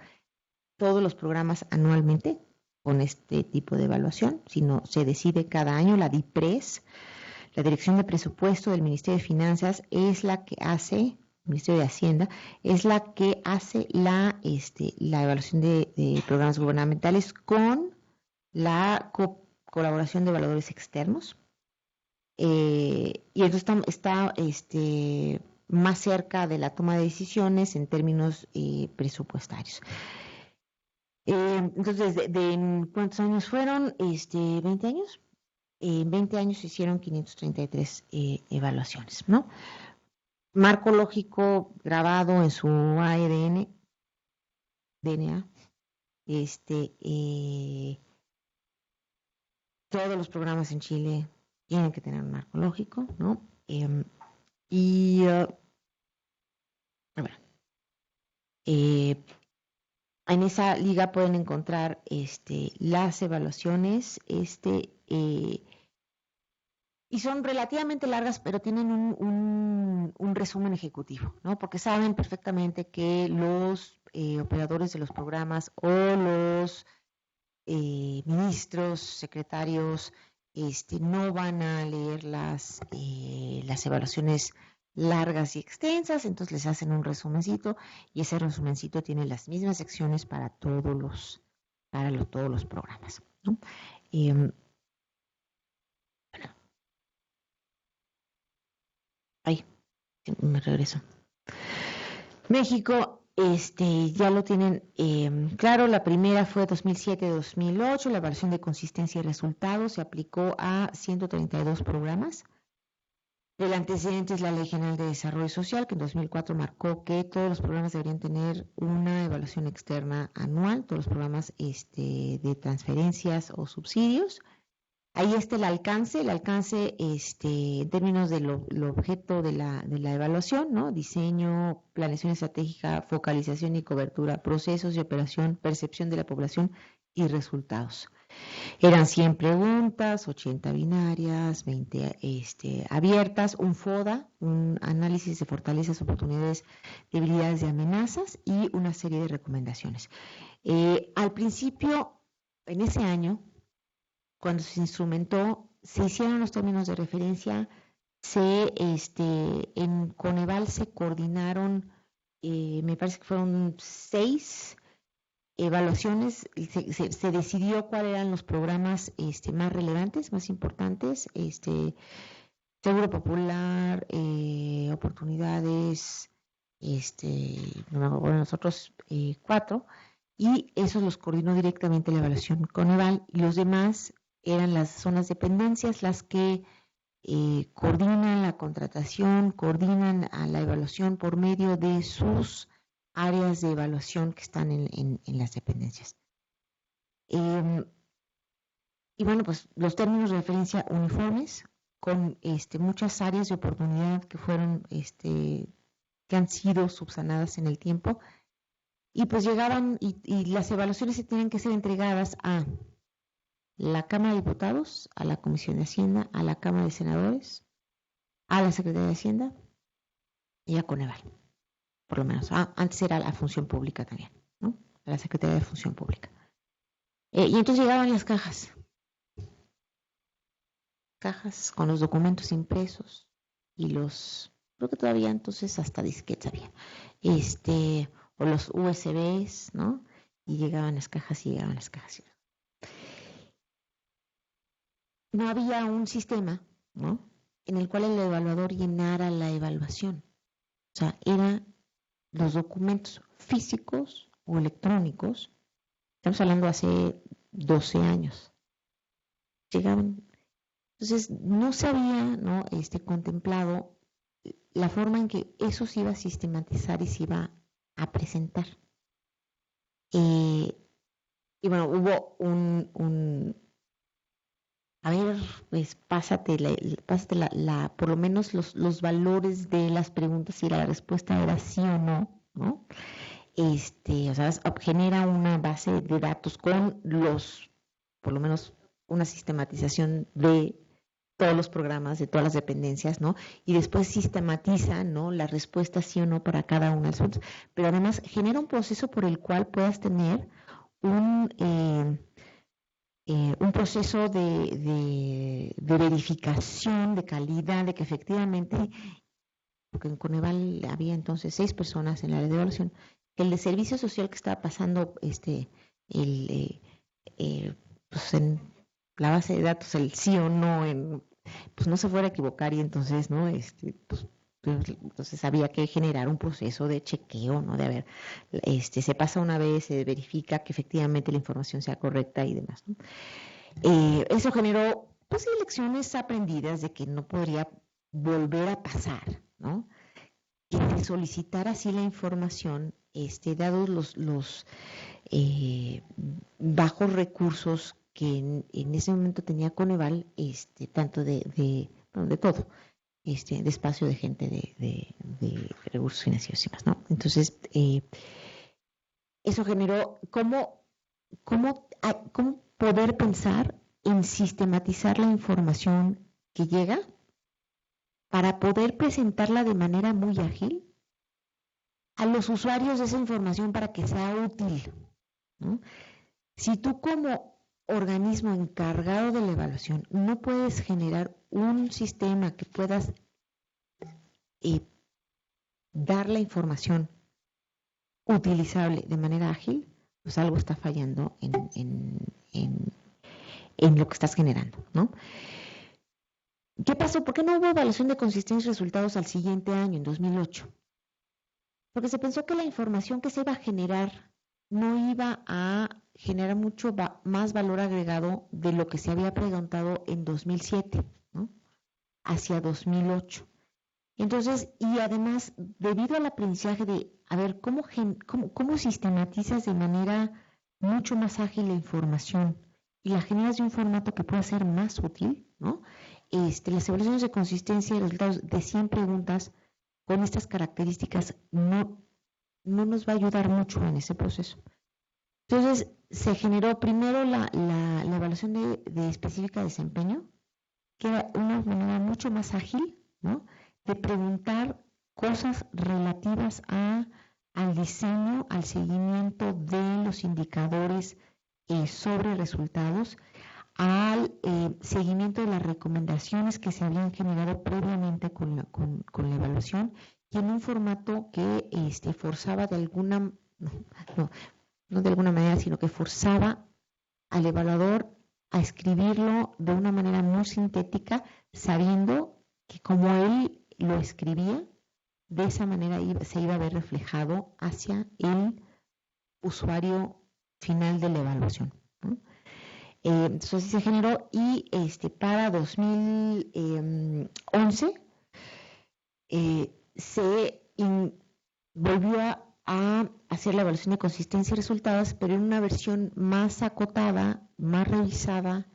todos los programas anualmente con este tipo de evaluación, sino se decide cada año. La DIPRES, la Dirección de Presupuesto del Ministerio de Finanzas, es la que hace, Ministerio de Hacienda, es la que hace la evaluación de programas gubernamentales con la colaboración de evaluadores externos. Y entonces está más cerca de la toma de decisiones en términos presupuestarios. Entonces, ¿cuántos años fueron? 20 años. En 20 años se hicieron 533 evaluaciones, ¿no? Marco lógico grabado en su ARN, DNA, todos los programas en Chile tienen que tener un marco lógico, ¿no? En esa liga pueden encontrar las evaluaciones, y son relativamente largas, pero tienen un resumen ejecutivo, ¿no? Porque saben perfectamente que los operadores de los programas o los ministros, secretarios, no van a leer las evaluaciones largas y extensas, entonces les hacen un resumencito y ese resumencito tiene las mismas secciones para todos los programas, ¿no? Me regreso. México, ya lo tienen claro. La primera fue 2007-2008, la evaluación de consistencia y resultados se aplicó a 132 programas. El antecedente es la Ley General de Desarrollo Social, que en 2004 marcó que todos los programas deberían tener una evaluación externa anual, todos los programas de transferencias o subsidios. Ahí está el alcance en términos del objeto de la evaluación, ¿no? Diseño, planeación estratégica, focalización y cobertura, procesos de operación, percepción de la población y resultados. Eran 100 preguntas, 80 binarias, 20 abiertas, un FODA, un análisis de fortalezas, oportunidades, debilidades y amenazas y una serie de recomendaciones. Al principio, en ese año, cuando se instrumentó, se hicieron los términos de referencia, en Coneval se coordinaron, me parece que fueron 6 evaluaciones, se decidió cuáles eran los programas más relevantes, más importantes, Seguro Popular, oportunidades, no me acuerdo, nosotros 4, y esos los coordinó directamente la evaluación Coneval, y los demás eran las zonas dependencias las que coordinan la contratación, coordinan a la evaluación por medio de sus áreas de evaluación que están en las dependencias. Y bueno, pues los términos de referencia uniformes, con muchas áreas de oportunidad que fueron, que han sido subsanadas en el tiempo, y pues llegaban y las evaluaciones se tienen que ser entregadas a la Cámara de Diputados, a la Comisión de Hacienda, a la Cámara de Senadores, a la Secretaría de Hacienda y a Coneval, por lo menos. Antes era la Función Pública también, ¿no? A la Secretaría de Función Pública. Y entonces llegaban las cajas con los documentos impresos y creo que todavía entonces hasta disquetes había, o los USBs, ¿no? Y llegaban las cajas. No había un sistema, ¿no?, en el cual el evaluador llenara la evaluación. O sea, eran los documentos físicos o electrónicos. Estamos hablando hace 12 años. Llegaban. Entonces, no se había, ¿no?, contemplado la forma en que eso se iba a sistematizar y se iba a presentar. Y bueno, hubo a ver, pues pásate por lo menos los valores de las preguntas, si la respuesta era sí o no, ¿no? O sea, genera una base de datos con por lo menos una sistematización de todos los programas, de todas las dependencias, ¿no? Y después sistematiza, ¿no?, la respuesta sí o no para cada una de las preguntas. Pero además genera un proceso por el cual puedas tener un proceso de verificación de calidad, de que efectivamente, porque en Coneval había entonces 6 personas en la área de evaluación, el de servicio social que estaba pasando pues en la base de datos, el sí o no, pues no se fuera a equivocar, y entonces, ¿no? Pues entonces había que generar un proceso de chequeo, ¿no? De a ver, se pasa una vez, se verifica que efectivamente la información sea correcta y demás, ¿no? Eso generó, pues sí, lecciones aprendidas de que no podría volver a pasar, ¿no? Que se solicitara así la información, dados los bajos recursos que en ese momento tenía Coneval, tanto de todo, de espacio, de gente, de recursos financieros y más, ¿no? Entonces, eso generó cómo poder pensar en sistematizar la información que llega para poder presentarla de manera muy ágil a los usuarios de esa información para que sea útil, ¿no? Si tú como organismo encargado de la evaluación no puedes generar un sistema que puedas dar la información utilizable de manera ágil, pues algo está fallando en lo que estás generando, ¿no? ¿Qué pasó? ¿Por qué no hubo evaluación de consistencia y resultados al siguiente año, en 2008? Porque se pensó que la información que se iba a generar no iba a generar mucho más valor agregado de lo que se había preguntado en 2007, ¿no?, hacia 2008. Entonces, y además, debido al aprendizaje de, a ver, ¿cómo sistematizas de manera mucho más ágil la información y la generas de un formato que pueda ser más útil, ¿no? Las evaluaciones de consistencia y resultados de 100 preguntas con estas características no nos va a ayudar mucho en ese proceso. Entonces, se generó primero la evaluación de específica de desempeño, que era una manera mucho más ágil, ¿no?, de preguntar cosas relativas al diseño, al seguimiento de los indicadores sobre resultados, al seguimiento de las recomendaciones que se habían generado previamente con la evaluación, y en un formato que forzaba de alguna, no de alguna manera, sino que forzaba al evaluador a escribirlo de una manera muy sintética, sabiendo que como él lo escribía, de esa manera se iba a ver reflejado hacia el usuario final de la evaluación, ¿no? Entonces se generó, y para 2011 se volvió a hacer la evaluación de consistencia y resultados, pero en una versión más acotada, más revisada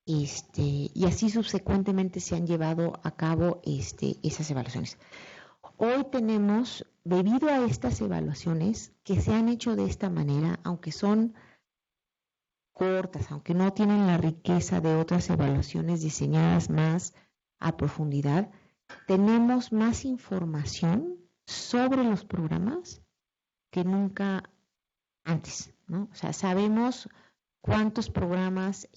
y así subsecuentemente se han llevado a cabo esas evaluaciones. Hoy tenemos, debido a estas evaluaciones que se han hecho de esta manera, aunque son cortas, aunque no tienen la riqueza de otras evaluaciones diseñadas más a profundidad, tenemos más información sobre los programas que nunca antes, ¿no? O sea, sabemos cuántos programas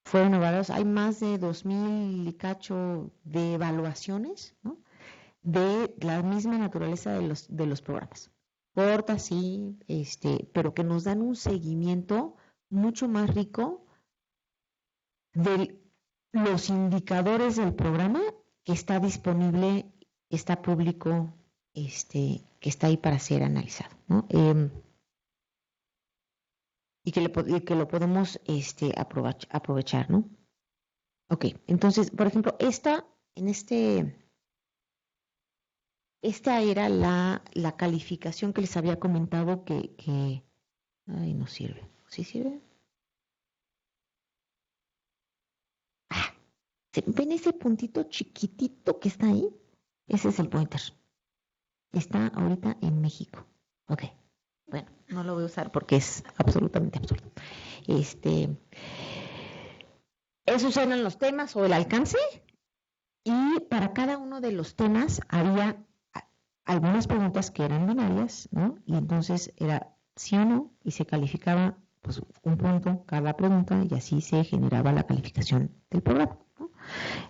fueron evaluados. Hay más de 2,000 y cacho de evaluaciones, ¿no? De la misma naturaleza de los programas. Cortas, sí, pero que nos dan un seguimiento mucho más rico de los indicadores del programa que está disponible, está público, que está ahí para ser analizado, ¿no? Y que lo podemos aprovechar, ¿no? Ok, entonces, por ejemplo, esta era la calificación que les había comentado que ay, no sirve. ¿Sí sirve? ¿Ven ese puntito chiquitito que está ahí? Ese es el pointer. Está ahorita en México. Ok. Bueno, no lo voy a usar porque es absolutamente absurdo. Esos eran los temas o el alcance. Y para cada uno de los temas había algunas preguntas que eran binarias, ¿no? Y entonces era sí o no y se calificaba pues un punto cada pregunta y así se generaba la calificación del programa, ¿no?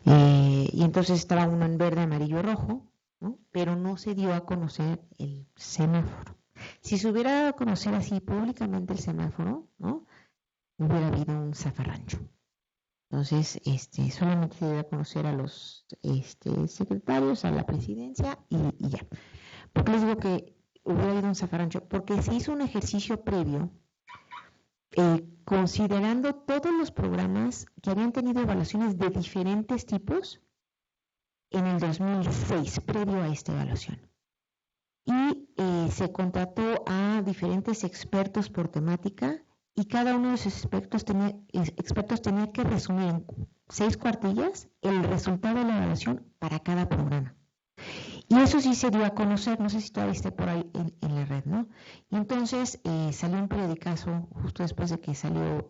Y entonces estaba uno en verde, amarillo, rojo, ¿no? Pero no se dio a conocer el semáforo. Si se hubiera dado a conocer así públicamente el semáforo, ¿no? Hubiera habido un zafarrancho. Entonces, solamente se dio a conocer a los secretarios, a la presidencia y ya. ¿Por qué les digo que hubiera habido un zafarrancho? Porque se hizo un ejercicio previo considerando todos los programas que habían tenido evaluaciones de diferentes tipos en el 2006, previo a esta evaluación. Y se contrató a diferentes expertos por temática y cada uno de esos expertos tenía que resumir en 6 cuartillas el resultado de la evaluación para cada programa. Y eso sí se dio a conocer, no sé si todavía esté por ahí en la red, ¿no? Y entonces salió un periodicazo justo después de que salió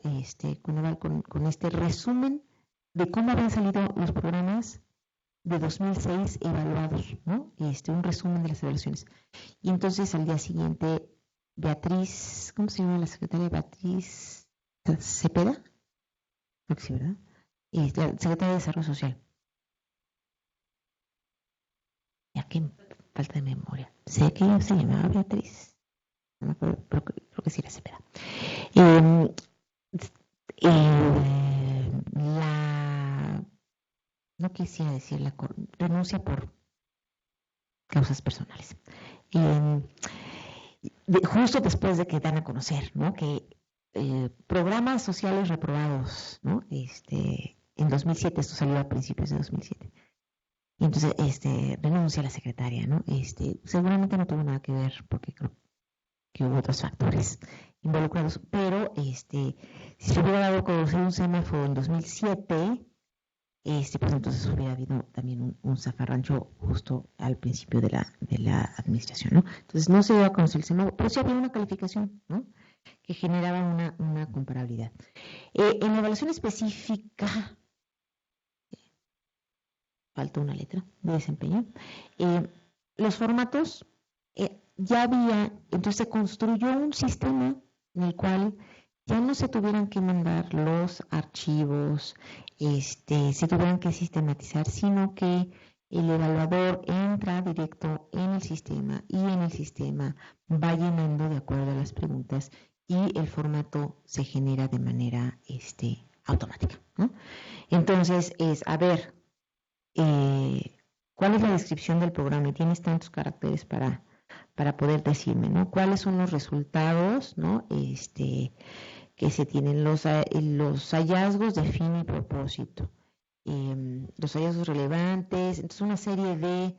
Coneval con este resumen de cómo habían salido los programas de 2006 evaluados, ¿no? Un resumen de las evaluaciones. Y entonces al día siguiente, Beatriz, ¿cómo se llama la secretaria? Beatriz Cepeda, creo que sí, ¿verdad? La secretaria de Desarrollo Social. Ya que falta de memoria. Sé que ella se llamaba Beatriz, no me acuerdo, pero creo que sí era Cepeda. No quisiera decir la renuncia por causas personales. Justo después de que dan a conocer, ¿no? Que programas sociales reprobados, ¿no? En 2007, esto salió a principios de 2007. Y entonces renuncia a la secretaria, ¿no? Seguramente no tuvo nada que ver porque creo que hubo otros factores involucrados, pero si se hubiera dado a conocer un semáforo en 2007, pues entonces hubiera habido también un zafarrancho justo al principio de la administración, ¿no? Entonces no se dio a conocer el semáforo, pero sí había una calificación, ¿no? Que generaba una comparabilidad. En la evaluación específica, falta una letra de desempeño, los formatos ya había, entonces se construyó un sistema en el cual ya no se tuvieran que mandar los archivos, se tuvieran que sistematizar, sino que el evaluador entra directo en el sistema y en el sistema va llenando de acuerdo a las preguntas y el formato se genera de manera automática, ¿no? Entonces a ver, ¿cuál es la descripción del programa? Y tienes tantos caracteres para poder decirme, ¿no? ¿Cuáles son los resultados, ¿no? Que se tienen los hallazgos de fin y propósito, los hallazgos relevantes, entonces una serie de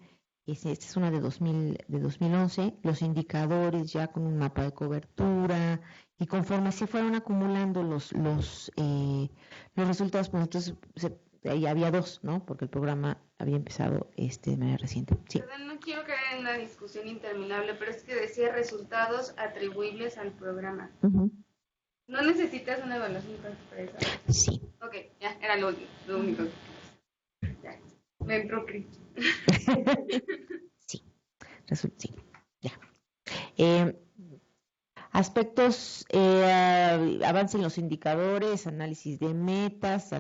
Esta es una de 2011, los indicadores ya con un mapa de cobertura, y conforme se fueron acumulando los resultados, pues entonces ahí había dos, ¿no? Porque el programa había empezado de manera reciente. Sí. Perdón, no quiero caer en una discusión interminable, pero es que decía resultados atribuibles al programa. Uh-huh. ¿No necesitas una evaluación para eso? Sí. Ok, ya, era lo único. Ya, me entró crisis. Sí, sí, ya. Aspectos, avance en los indicadores, análisis de metas,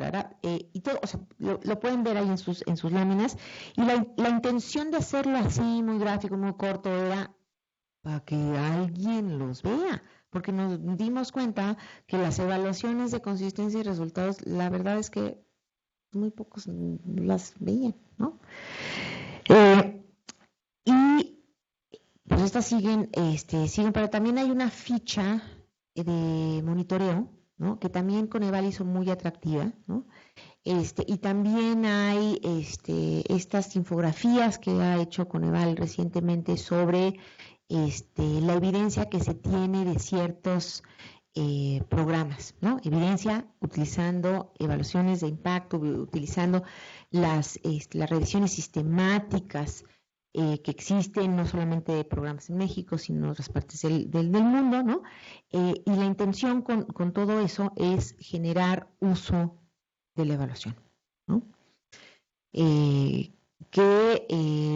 y todo, o sea, lo pueden ver ahí en sus láminas. Y la intención de hacerlo así, muy gráfico, muy corto, era para que alguien los vea, porque nos dimos cuenta que las evaluaciones de consistencia y resultados, la verdad es que muy pocos las veían, ¿no? Y pues estas siguen, pero también hay una ficha de monitoreo, ¿no? Que también Coneval hizo muy atractiva, ¿no? Y también hay estas infografías que ha hecho Coneval recientemente sobre la evidencia que se tiene de ciertos programas, ¿no? Evidencia utilizando evaluaciones de impacto, utilizando las revisiones sistemáticas que existen, no solamente de programas en México, sino en otras partes del mundo, ¿no? Y la intención con todo eso es generar uso de la evaluación, ¿no? Que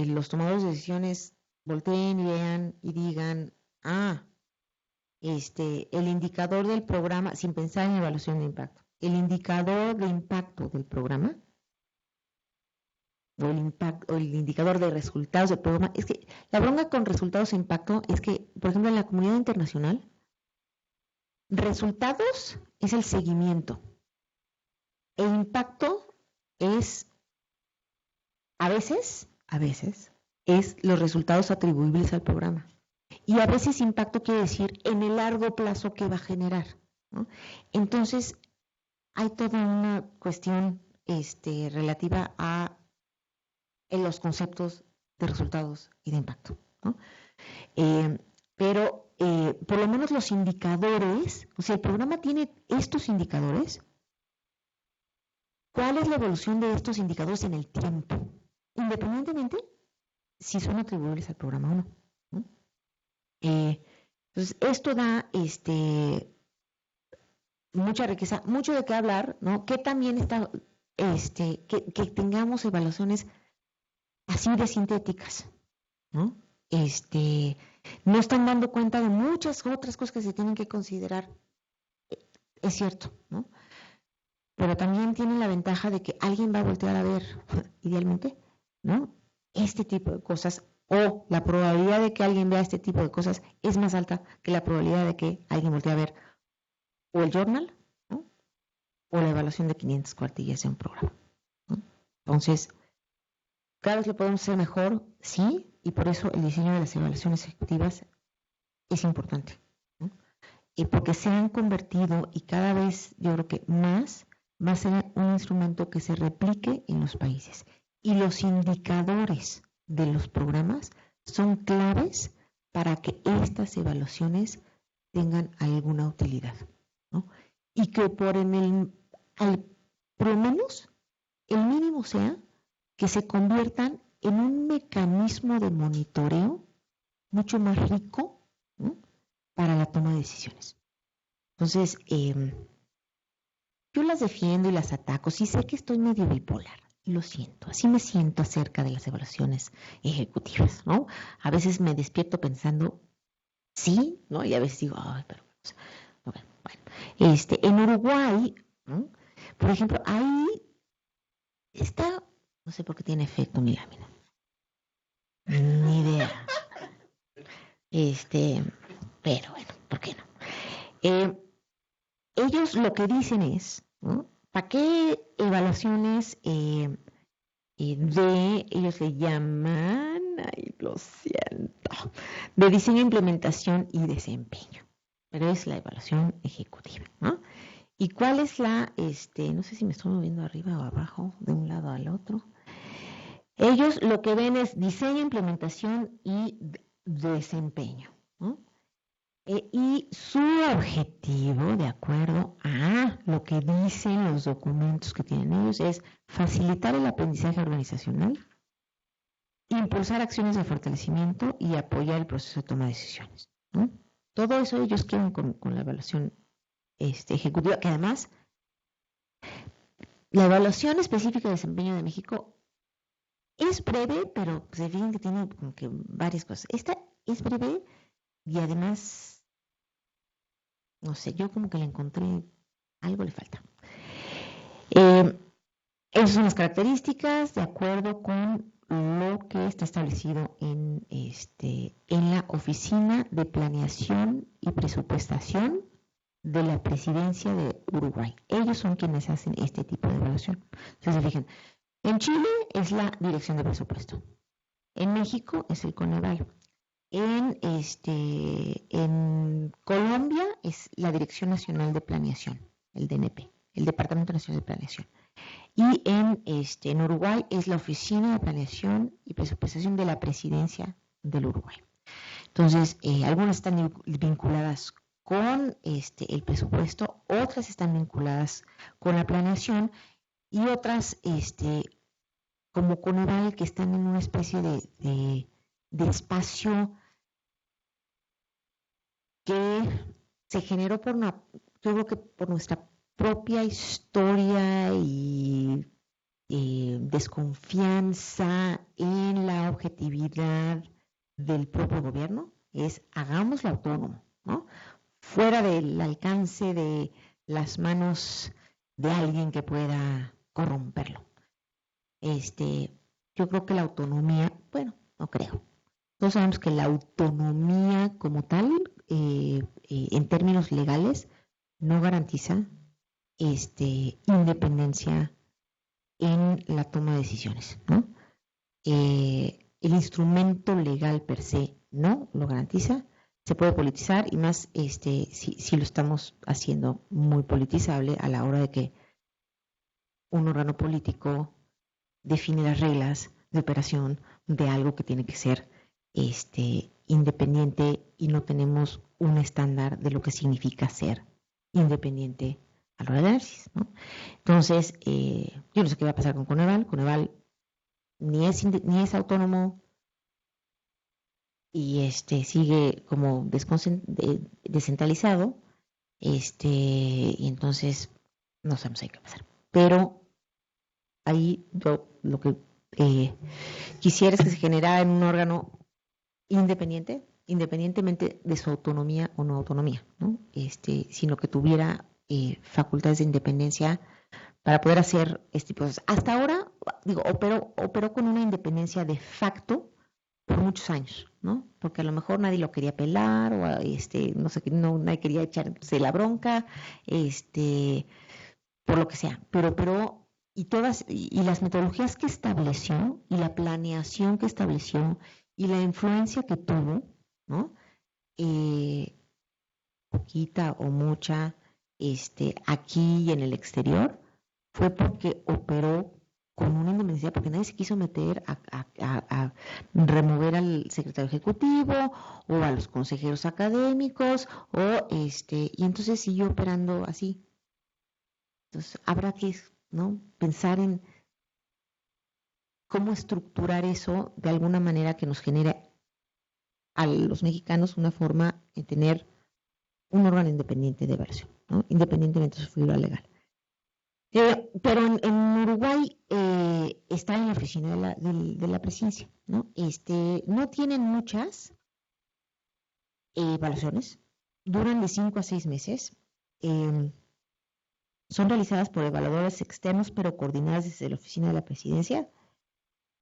los tomadores de decisiones volteen y vean y digan, el indicador del programa, sin pensar en evaluación de impacto, el indicador de impacto del programa o el indicador de resultados del programa, es que la bronca con resultados e impacto es que, por ejemplo, en la comunidad internacional, resultados es el seguimiento, e impacto es, a veces, es los resultados atribuibles al programa. Y a veces impacto quiere decir en el largo plazo que va a generar, ¿no? Entonces, hay toda una cuestión relativa a los conceptos de resultados y de impacto, ¿no? Pero por lo menos los indicadores, o sea, el programa tiene estos indicadores. ¿Cuál es la evolución de estos indicadores en el tiempo? Independientemente si son atribuibles al programa o no, ¿no? Entonces, esto da mucha riqueza, mucho de qué hablar, ¿no? Que también está, que tengamos evaluaciones así de sintéticas, ¿no? No están dando cuenta de muchas otras cosas que se tienen que considerar, es cierto, ¿no? Pero también tienen la ventaja de que alguien va a voltear a ver, idealmente, ¿no? Este tipo de cosas, o la probabilidad de que alguien vea este tipo de cosas es más alta que la probabilidad de que alguien voltee a ver o el journal, ¿no? O la evaluación de 500 cuartillas de un programa, ¿no? Entonces, cada vez lo podemos hacer mejor, sí, y por eso el diseño de las evaluaciones ejecutivas es importante, ¿no? Porque se han convertido, y cada vez yo creo que más, va a ser un instrumento que se replique en los países. Y los indicadores de los programas son claves para que estas evaluaciones tengan alguna utilidad, ¿no? Y que por lo menos el mínimo sea que se conviertan en un mecanismo de monitoreo mucho más rico, ¿no? Para la toma de decisiones. Entonces, yo las defiendo y las ataco. Sí sé que estoy medio bipolar, lo siento. Así me siento acerca de las evaluaciones ejecutivas, ¿no? A veces me despierto pensando, sí, ¿no? Y a veces digo, ay, pero bueno. En Uruguay, ¿no? Por ejemplo, ahí está, no sé por qué tiene efecto mi lámina. Ni idea. Pero bueno, ¿por qué no? Ellos lo que dicen es, ¿no? ¿Para qué evaluaciones ellos le llaman, ay, lo siento, de diseño, implementación y desempeño? Pero es la evaluación ejecutiva, ¿no? ¿Y cuál es no sé si me estoy moviendo arriba o abajo, de un lado al otro? Ellos lo que ven es diseño, implementación y desempeño, ¿no? Y su objetivo, de acuerdo a lo que dicen los documentos que tienen ellos, es facilitar el aprendizaje organizacional, impulsar acciones de fortalecimiento y apoyar el proceso de toma de decisiones, ¿no? Todo eso ellos quieren con la evaluación ejecutiva, que además la evaluación específica de desempeño de México es breve, pero se fijan que tiene como que varias cosas. Esta es breve y además, no sé, yo como que la encontré, algo le falta. Esas son las características de acuerdo con lo que está establecido en la Oficina de Planeación y Presupuestación de la Presidencia de Uruguay. Ellos son quienes hacen este tipo de evaluación. Entonces, se fijan, en Chile es la Dirección de Presupuesto. En México es el Coneval. En Colombia es la Dirección Nacional de Planeación, el DNP, el Departamento Nacional de Planeación. Y en Uruguay es la Oficina de Planeación y Presupuestación de la Presidencia del Uruguay. Entonces, algunas están vinculadas con el presupuesto, otras están vinculadas con la planeación y otras, como Coneval, que están en una especie de espacio que se generó yo creo que por nuestra propia historia y desconfianza en la objetividad del propio gobierno, es hagámoslo autónomo, ¿no? Fuera del alcance de las manos de alguien que pueda corromperlo. Yo creo que la autonomía, bueno, no creo. Todos sabemos que la autonomía como tal, en términos legales, no garantiza independencia en la toma de decisiones, ¿no? El instrumento legal per se no lo garantiza, se puede politizar y más si lo estamos haciendo muy politizable a la hora de que un órgano político define las reglas de operación de algo que tiene que ser independiente y no tenemos un estándar de lo que significa ser independiente a la hora de análisis, ¿no? Entonces, yo no sé qué va a pasar con Coneval. Coneval ni es autónomo y sigue como descentralizado, y entonces no sabemos ahí qué va a pasar. Pero ahí yo lo que quisiera es que se generara en un órgano independiente, independientemente de su autonomía o no autonomía, ¿no? Sino que tuviera facultades de independencia para poder hacer este tipo de cosas. Hasta ahora, digo, operó con una independencia de facto por muchos años, ¿no? Porque a lo mejor nadie lo quería pelar o no sé, nadie quería echarse la bronca, por lo que sea, pero y las metodologías que estableció y la planeación que estableció y la influencia que tuvo, ¿no? Poquita o mucha, aquí y en el exterior, fue porque operó con una independencia, porque nadie se quiso meter a remover al secretario ejecutivo o a los consejeros académicos, y entonces siguió operando así. Entonces, habrá que, ¿no?, pensar en cómo estructurar eso de alguna manera que nos genere a los mexicanos una forma de tener un órgano independiente de evaluación, ¿no?, independientemente de su figura legal. Pero en Uruguay está en la oficina de la presidencia, ¿no? No tienen muchas evaluaciones, duran de 5 a 6 meses, son realizadas por evaluadores externos, pero coordinadas desde la oficina de la presidencia,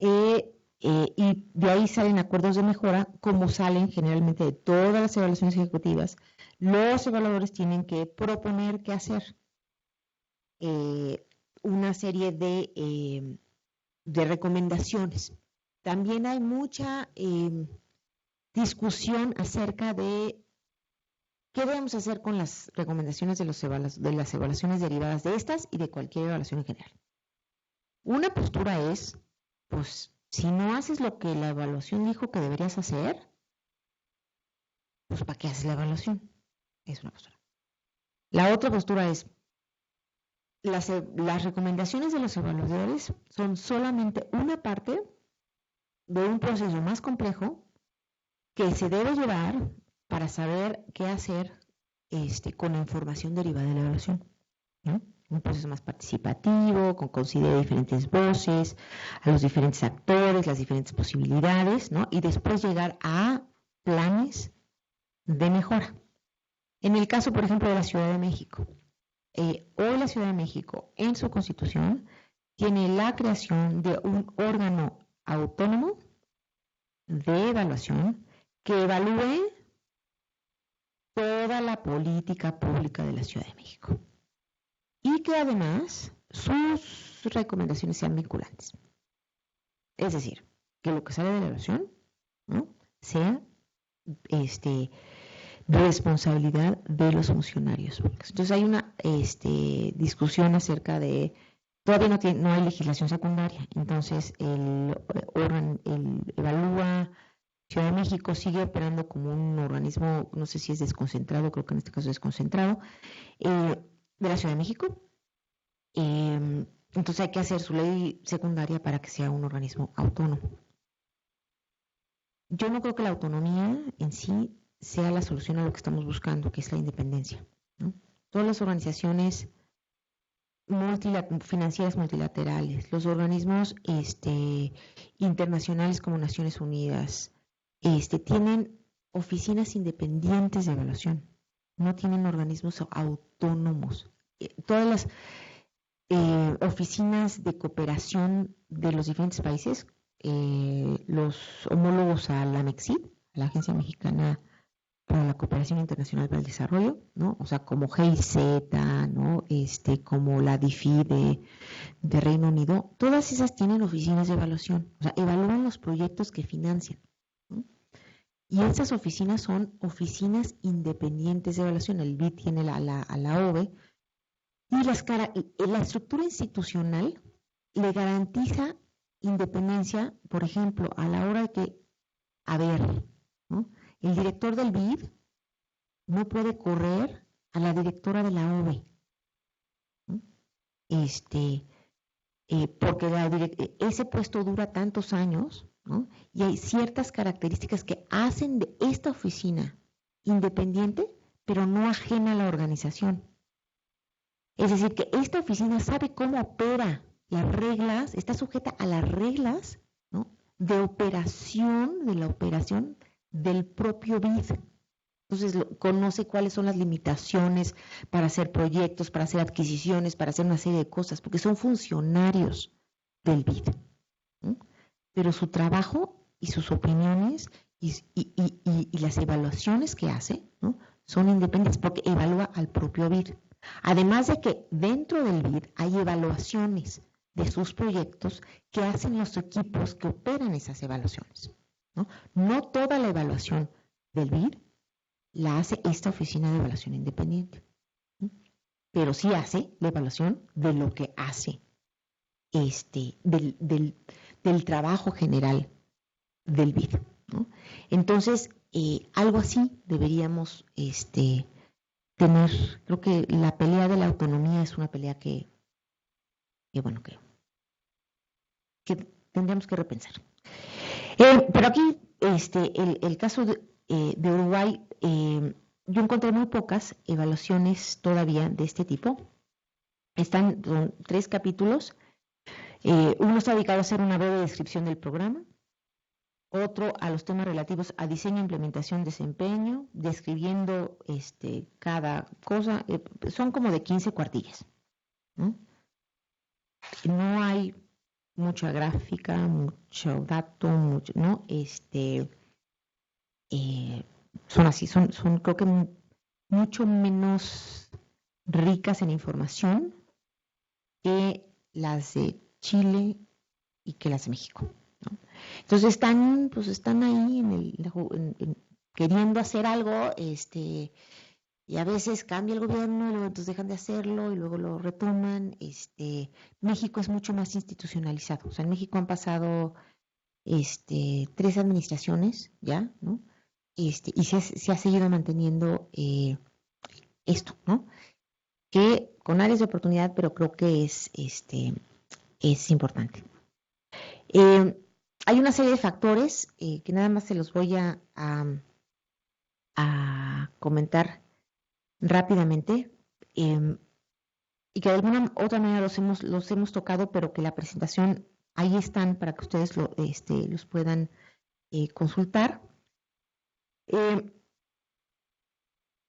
y de ahí salen acuerdos de mejora, como salen generalmente de todas las evaluaciones ejecutivas. Los evaluadores tienen que proponer qué hacer. Una serie de recomendaciones. También hay mucha discusión acerca de qué debemos hacer con las recomendaciones de las evaluaciones derivadas de estas y de cualquier evaluación en general. Una postura es, pues, Si no haces lo que la evaluación dijo que deberías hacer, pues ¿para qué haces la evaluación? Es una postura. La otra postura es, las recomendaciones de los evaluadores son solamente una parte de un proceso más complejo que se debe llevar para saber qué hacer con la información derivada de la evaluación, ¿no? Un proceso más participativo, con considera diferentes voces, a los diferentes actores, las diferentes posibilidades, ¿no? Y después llegar a planes de mejora. En el caso, por ejemplo, de la Ciudad de México, hoy la Ciudad de México, en su Constitución, tiene la creación de un órgano autónomo de evaluación que evalúe toda la política pública de la Ciudad de México y que además sus recomendaciones sean vinculantes. Es decir, que lo que sale de la evaluación, ¿no?, sea responsabilidad de los funcionarios públicos. Entonces hay una discusión acerca de, todavía no hay legislación secundaria, entonces el Evalúa Ciudad de México sigue operando como un organismo, no sé si es desconcentrado, creo que en este caso es desconcentrado, de la Ciudad de México. Entonces hay que hacer su ley secundaria para que sea un organismo autónomo. Yo no creo que la autonomía en sí sea la solución a lo que estamos buscando, que es la independencia, ¿no? Todas las organizaciones financieras multilaterales, los organismos internacionales como Naciones Unidas, tienen oficinas independientes de evaluación, no tienen organismos autónomos. Todas las oficinas de cooperación de los diferentes países, los homólogos a la MEXID, a la Agencia Mexicana para la Cooperación Internacional para el Desarrollo, ¿no? O sea, como GIZ, ¿no? Como la DIFI de Reino Unido, todas esas tienen oficinas de evaluación, o sea, evalúan los proyectos que financian, ¿no? Y esas oficinas son oficinas independientes de evaluación. El BID tiene a la OVE, y la estructura institucional le garantiza independencia, por ejemplo, a la hora de que, ¿no?, el director del BID no puede correr a la directora de la OVE, ¿no? Porque ese puesto dura tantos años, ¿no? Y hay ciertas características que hacen de esta oficina independiente, pero no ajena a la organización. Es decir, que esta oficina sabe cómo opera las reglas, está sujeta a las reglas, ¿no?, de la operación del propio BID. Entonces conoce cuáles son las limitaciones para hacer proyectos, para hacer adquisiciones, para hacer una serie de cosas, porque son funcionarios del BID, ¿no? Pero su trabajo y sus opiniones y las evaluaciones que hace, ¿no?, son independientes porque evalúa al propio BID. Además de que dentro del BID hay evaluaciones de sus proyectos que hacen los equipos que operan esas evaluaciones, ¿no? No toda la evaluación del BID la hace esta oficina de evaluación independiente, ¿no?, pero sí hace la evaluación de lo que hace del trabajo general del BID, ¿no? Entonces, algo así deberíamos tener. Creo que la pelea de la autonomía es una pelea que tendríamos que repensar. Pero aquí, el caso de Uruguay, yo encontré muy pocas evaluaciones todavía de este tipo. Están 3 capítulos. Uno está dedicado a hacer una breve descripción del programa, otro a los temas relativos a diseño, implementación, desempeño, describiendo cada cosa. Son como de 15 cuartillas, ¿no? No hay mucha gráfica, mucho dato, ¿no? Son así, son creo que mucho menos ricas en información que las de Chile y que las de México, ¿no? Entonces están ahí queriendo hacer algo, y a veces cambia el gobierno y luego entonces dejan de hacerlo y luego lo retoman. México es mucho más institucionalizado. O sea, en México han pasado 3 administraciones ya, ¿no? Y se ha seguido manteniendo esto, ¿no? Que con áreas de oportunidad, pero creo que es importante. Hay una serie de factores que nada más se los voy a comentar rápidamente y que de alguna otra manera los hemos tocado, pero que la presentación ahí están para que ustedes los puedan consultar, que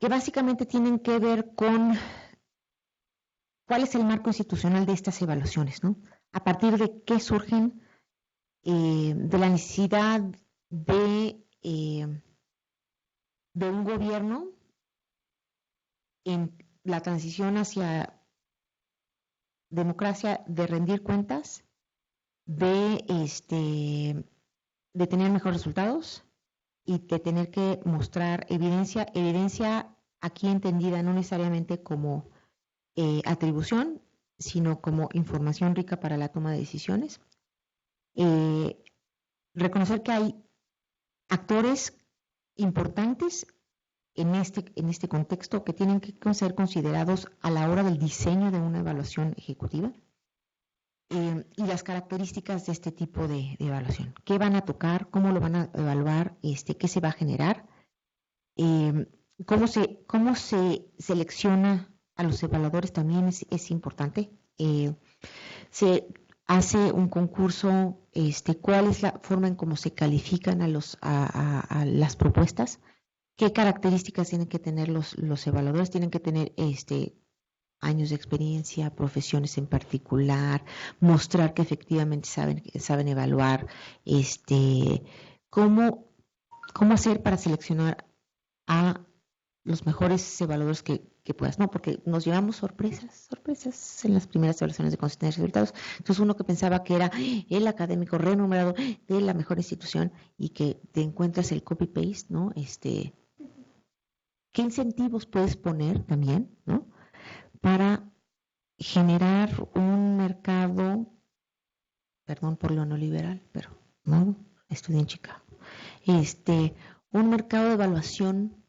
básicamente tienen que ver con cuál es el marco institucional de estas evaluaciones, ¿no? A partir de qué surgen de la necesidad de un gobierno en la transición hacia democracia, de rendir cuentas, de tener mejores resultados y de tener que mostrar evidencia aquí entendida no necesariamente como atribución, sino como información rica para la toma de decisiones. Reconocer que hay actores importantes en este contexto que tienen que ser considerados a la hora del diseño de una evaluación ejecutiva y las características de este tipo de evaluación. ¿Qué van a tocar? ¿Cómo lo van a evaluar? ¿Qué se va a generar? ¿Cómo se selecciona a los evaluadores? También es importante. Se hace un concurso, ¿cuál es la forma en cómo se califican a las propuestas? ¿Qué características tienen que tener los evaluadores? Tienen que tener años de experiencia, profesiones en particular, mostrar que efectivamente saben evaluar, cómo hacer para seleccionar a los mejores evaluadores que puedas, ¿no? Porque nos llevamos sorpresas en las primeras evaluaciones de consistencia de resultados. Entonces uno que pensaba que era el académico renombrado de la mejor institución y que te encuentras el copy-paste, ¿no? ¿Qué incentivos puedes poner también, ¿no? Para generar un mercado, perdón por lo neoliberal, pero no, estudié en Chicago, un mercado de evaluación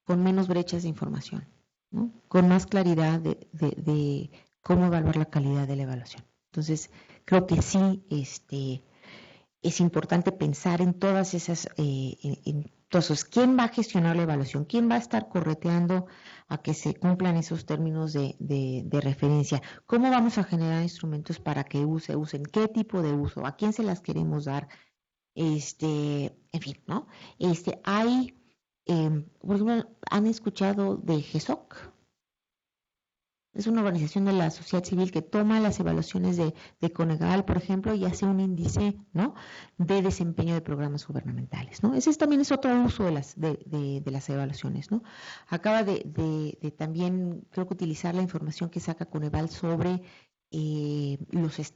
con menos brechas de información, ¿no? Con más claridad de cómo evaluar la calidad de la evaluación. Entonces, creo que sí, es importante pensar en todas esas, entonces, ¿quién va a gestionar la evaluación? ¿Quién va a estar correteando a que se cumplan esos términos de referencia? ¿Cómo vamos a generar instrumentos para que usen? ¿Qué tipo de uso? ¿A quién se las queremos dar? En fin, ¿no? Hay, por ejemplo, ¿han escuchado de GESOC? Es una organización de la sociedad civil que toma las evaluaciones de Conegal, por ejemplo, y hace un índice, ¿no?, de desempeño de programas gubernamentales, ¿no? Ese también es otro uso de las evaluaciones, ¿no? Acaba de también, creo que utilizar la información que saca Coneval sobre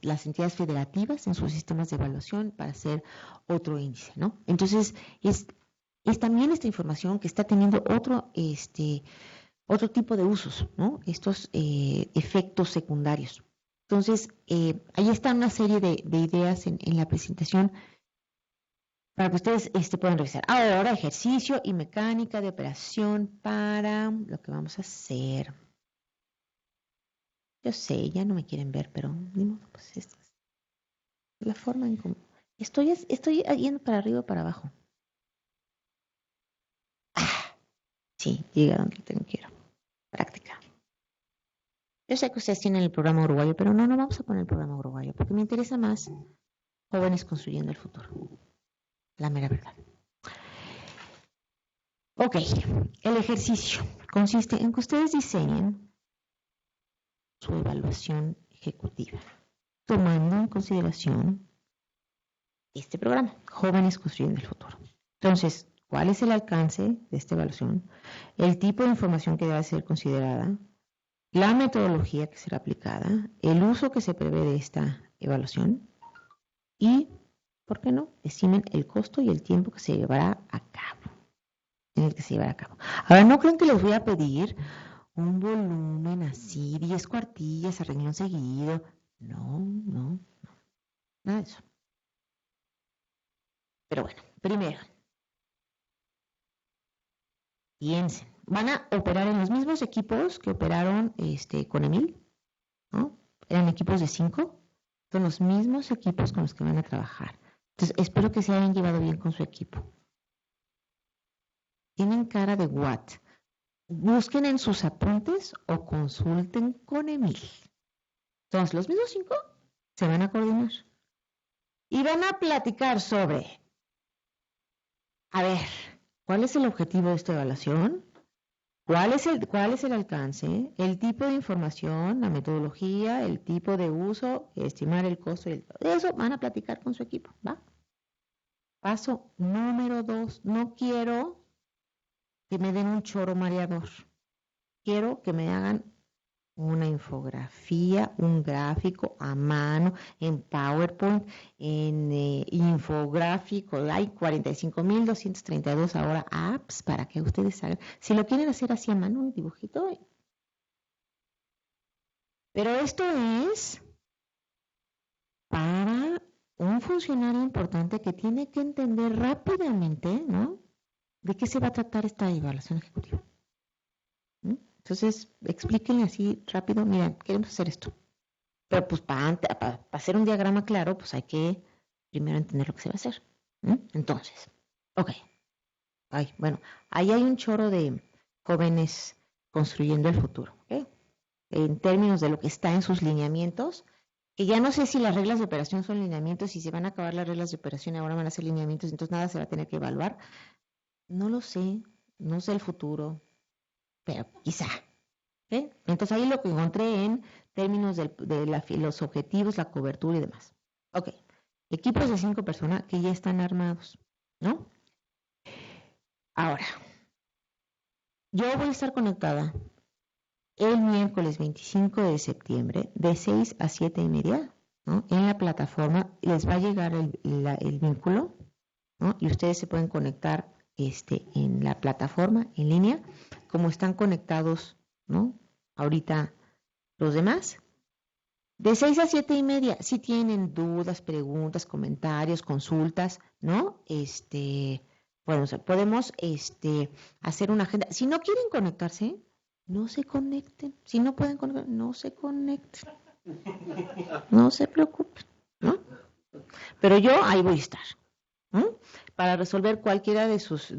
las entidades federativas en sus sistemas de evaluación para hacer otro índice, ¿no? Entonces, es también esta información que está teniendo otro tipo de usos, ¿no? Estos efectos secundarios. Entonces, ahí está una serie de ideas en la presentación para que ustedes puedan revisar. Ahora, ejercicio y mecánica de operación para lo que vamos a hacer. Yo sé, ya no me quieren ver, pero ni modo, pues esta es la forma en cómo. Estoy yendo para arriba o para abajo. Sí, llega donde tengo que ir. Práctica. Yo sé que ustedes tienen el programa uruguayo, pero no vamos a poner el programa uruguayo, porque me interesa más jóvenes construyendo el futuro. La mera verdad. Ok, el ejercicio consiste en que ustedes diseñen su evaluación ejecutiva, tomando en consideración este programa, Jóvenes Construyendo el Futuro. Entonces, ¿cuál es el alcance de esta evaluación? El tipo de información que debe ser considerada, la metodología que será aplicada, el uso que se prevé de esta evaluación y, ¿por qué no?, estimen el costo y el tiempo que se llevará a cabo. Ahora, no creen que les voy a pedir un volumen así, 10 cuartillas a renglón seguido. No, nada de eso. Pero bueno, primero, piensen, van a operar en los mismos equipos que operaron con Emil, ¿no? Eran equipos de 5, son los mismos equipos con los que van a trabajar. Entonces, espero que se hayan llevado bien con su equipo. Tienen cara de what? Busquen en sus apuntes o consulten con Emil. Entonces, los mismos 5 se van a coordinar y van a platicar sobre, a ver, ¿cuál es el objetivo de esta evaluación? ¿Cuál es el alcance? El tipo de información, la metodología, el tipo de uso, estimar el costo. De eso van a platicar con su equipo, ¿va? Paso número 2. No quiero que me den un choro mareador. Quiero que me hagan una infografía, un gráfico a mano, en PowerPoint, en infográfico. Hay 45,232 ahora apps para que ustedes hagan. Si lo quieren hacer así a mano, un dibujito. Pero esto es para un funcionario importante que tiene que entender rápidamente, ¿no?, de qué se va a tratar esta evaluación ejecutiva. Entonces, explíquenle así rápido, mira, queremos hacer esto. Pero pues para hacer un diagrama claro, pues hay que primero entender lo que se va a hacer. Entonces, ok. Bueno, ahí hay un chorro de jóvenes construyendo el futuro, ¿ok? En términos de lo que está en sus lineamientos, que ya no sé si las reglas de operación son lineamientos y si van a acabar las reglas de operación y ahora van a ser lineamientos, entonces nada se va a tener que evaluar. No lo sé, no sé el futuro, pero quizá. ¿Okay? Entonces ahí lo que encontré en términos de los objetivos, la cobertura y demás. Ok, equipos de 5 personas que ya están armados, ¿no? Ahora, yo voy a estar conectada el miércoles 25 de septiembre de 6 a 7:30, ¿no? En la plataforma les va a llegar el vínculo, ¿no? Y ustedes se pueden conectar en la plataforma en línea, como están conectados, ¿no?, ahorita los demás. De 6 a 7:30, si tienen dudas, preguntas, comentarios, consultas, ¿no? Bueno, o sea, podemos hacer una agenda. Si no quieren conectarse, no se conecten. Si no pueden conectar, no se conecten. No se preocupen, ¿no? Pero yo ahí voy a estar, ¿no?, para resolver cualquiera de sus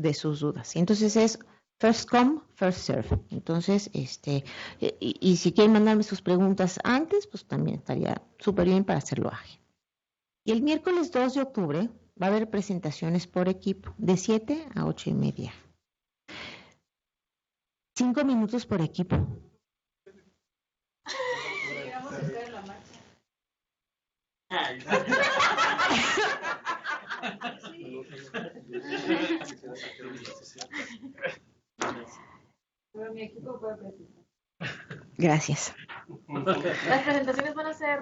dudas. Entonces es first come, first serve. Entonces, y si quieren mandarme sus preguntas antes, pues también estaría súper bien para hacerlo ágil. Y el miércoles 2 de octubre va a haber presentaciones por equipo, de 7 a 8:30. 5 minutos por equipo. Llegamos a estar en la marcha. Pero mi equipo puede presentar. Gracias. ¿Las presentaciones van a ser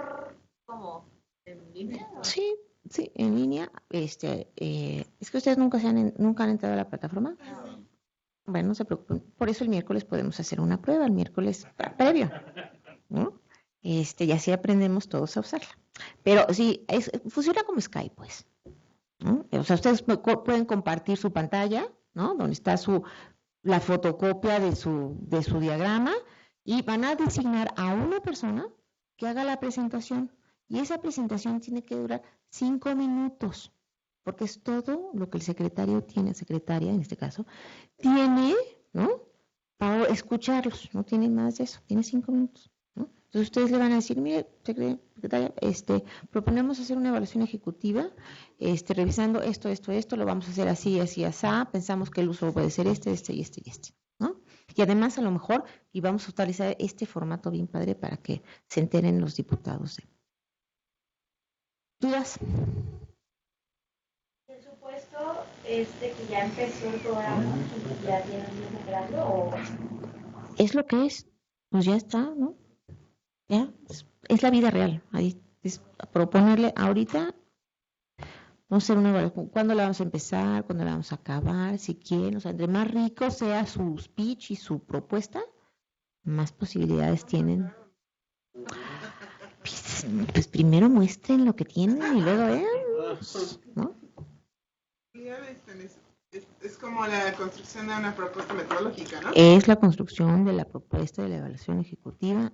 como en línea? Sí, en línea. Es que ustedes nunca han entrado a la plataforma. Bueno, no se preocupen. Por eso el miércoles podemos hacer una prueba, el miércoles previo, ¿no? Y así aprendemos todos a usarla. Pero sí, funciona como Skype, pues, ¿no? O sea, ustedes pueden compartir su pantalla, ¿no?, donde está la fotocopia de su diagrama, y van a designar a una persona que haga la presentación. Y esa presentación tiene que durar 5 minutos, porque es todo lo que el secretaria en este caso, tiene, ¿no?, para escucharlos. No tiene más de eso, tiene 5 minutos, ¿no? Entonces ustedes le van a decir, mire, secretaria, proponemos hacer una evaluación ejecutiva, revisando esto, lo vamos a hacer así, así, así, pensamos que el uso puede ser este, ¿no? Y además a lo mejor, y vamos a utilizar este formato bien padre para que se enteren los diputados. ¿Dudas? El supuesto que ya empezó el programa y ya tienen un operando o Es lo que es, pues ya está, ¿no? Ya, es la vida real. Ahí es proponerle ahorita, vamos a hacer una evaluación. ¿Cuándo la vamos a empezar? ¿Cuándo la vamos a acabar? Si quieren, o sea, entre más rico sea su speech y su propuesta, más posibilidades tienen. Pues primero muestren lo que tienen y luego vean, ¿no? evaluaciones? Es como la construcción de una propuesta metodológica, ¿no? Es la construcción de la propuesta de la evaluación ejecutiva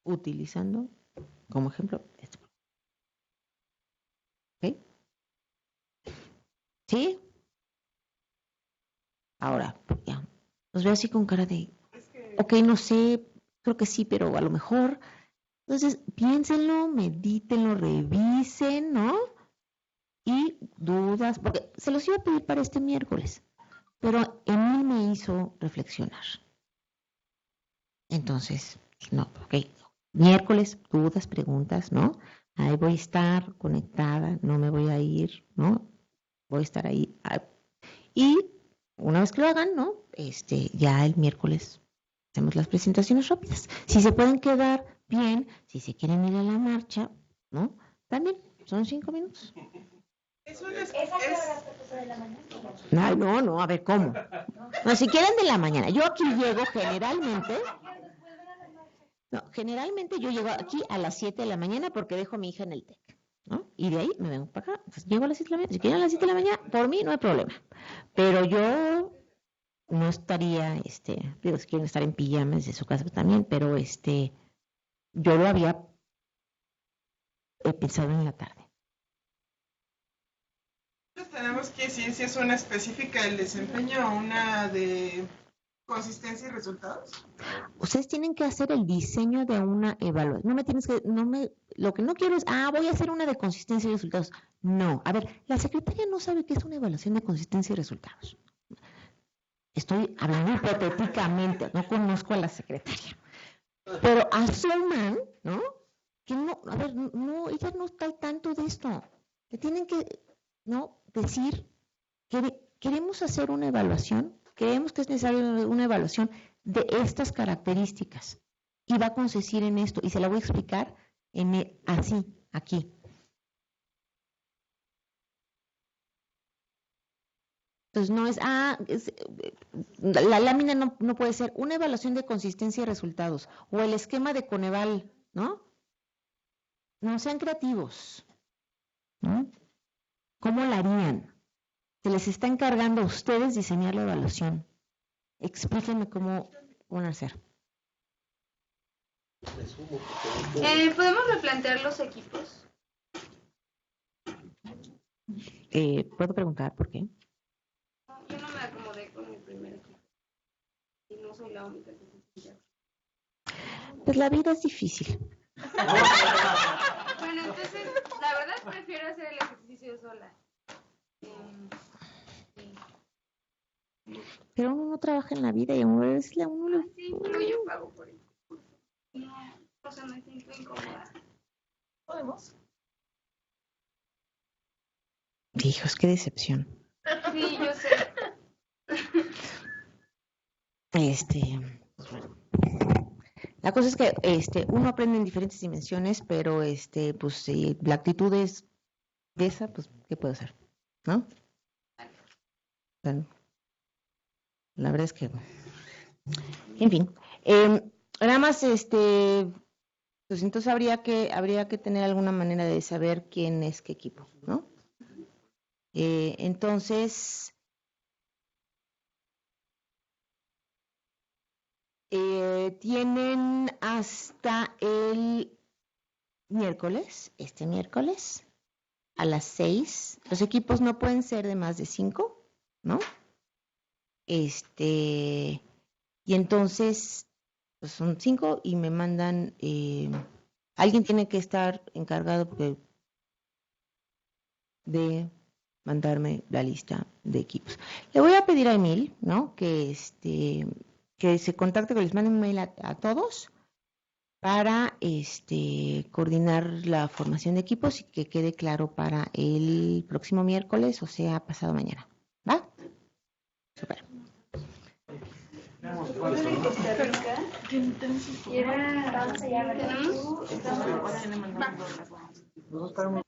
utilizando como ejemplo este. ¿Ok? ¿Sí? Ahora, ya. Los veo así con cara de, ok, no sé, creo que sí, pero a lo mejor. Entonces, piénsenlo, medítenlo, revisen, ¿no? Y dudas, porque se los iba a pedir para este miércoles, pero Emil me hizo reflexionar. Entonces, no, ok, miércoles, dudas, preguntas, ¿no? Ahí voy a estar conectada, no me voy a ir, ¿no? Voy a estar ahí. Y una vez que lo hagan, ¿no? Ya el miércoles hacemos las presentaciones rápidas. Si se pueden quedar bien, si se quieren ir a la marcha, ¿no? También son 5 minutos. ¿Esa qué hora se puso de la mañana? Ay, no, a ver, ¿cómo? No, si quieren de la mañana. Yo aquí llego generalmente. No, generalmente yo llego aquí a las 7 de la mañana porque dejo a mi hija en el TEC, ¿no? Y de ahí me vengo para acá. Pues llego a las 7 de la mañana. Si quieren a las 7 de la mañana, por mí no hay problema. Pero yo no estaría, digo, si quieren estar en pijama desde su casa también, pero yo lo había pensado en la tarde. Tenemos que decir si es una específica del desempeño o una de consistencia y resultados. Ustedes tienen que hacer el diseño de una evaluación. Lo que no quiero es, voy a hacer una de consistencia y resultados. No, a ver, la secretaria no sabe qué es una evaluación de consistencia y resultados. Estoy hablando hipotéticamente, no conozco a la secretaria. Pero asuman, ¿no? Que no, a ver, no, ella no está al tanto de esto. Le tienen que, ¿no? Decir que queremos hacer una evaluación, creemos que es necesaria una evaluación de estas características y va a consistir en esto y se la voy a explicar así, aquí. Entonces no es, la lámina no puede ser una evaluación de consistencia y resultados o el esquema de Coneval, ¿no? No sean creativos, ¿no? ¿Cómo la harían? Se les está encargando a ustedes diseñar la evaluación. Explíquenme cómo van a hacer. ¿Podemos replantear los equipos? ¿Puedo preguntar por qué? No, yo no me acomodé con el primer equipo. Y no soy la única que se siente. Pues la vida es difícil. Bueno, entonces, la verdad prefiero hacer el ejercicio sola. Pero uno no trabaja en la vida y uno es la uno. Sí, pero yo pago por eso. No, o sea, me siento incómoda. ¿Podemos? Hijos, qué decepción. Sí, yo sé. Pues bueno. La cosa es que uno aprende en diferentes dimensiones, pero pues si la actitud es de esa, pues ¿qué puedo hacer? ¿No? Bueno, la verdad es que, en fin, nada más pues entonces habría que tener alguna manera de saber quién es qué equipo, ¿no? Entonces, tienen hasta el miércoles, este miércoles, a las 6. Los equipos no pueden ser de más de 5, ¿no? Y entonces, pues son 5 y me mandan, alguien tiene que estar encargado de mandarme la lista de equipos. Le voy a pedir a Emil, ¿no? Que se contacte, que les mande un mail a todos para coordinar la formación de equipos y que quede claro para el próximo miércoles, o sea, pasado mañana. ¿Va? Super. Vamos allá, ¿verdad? Nosotros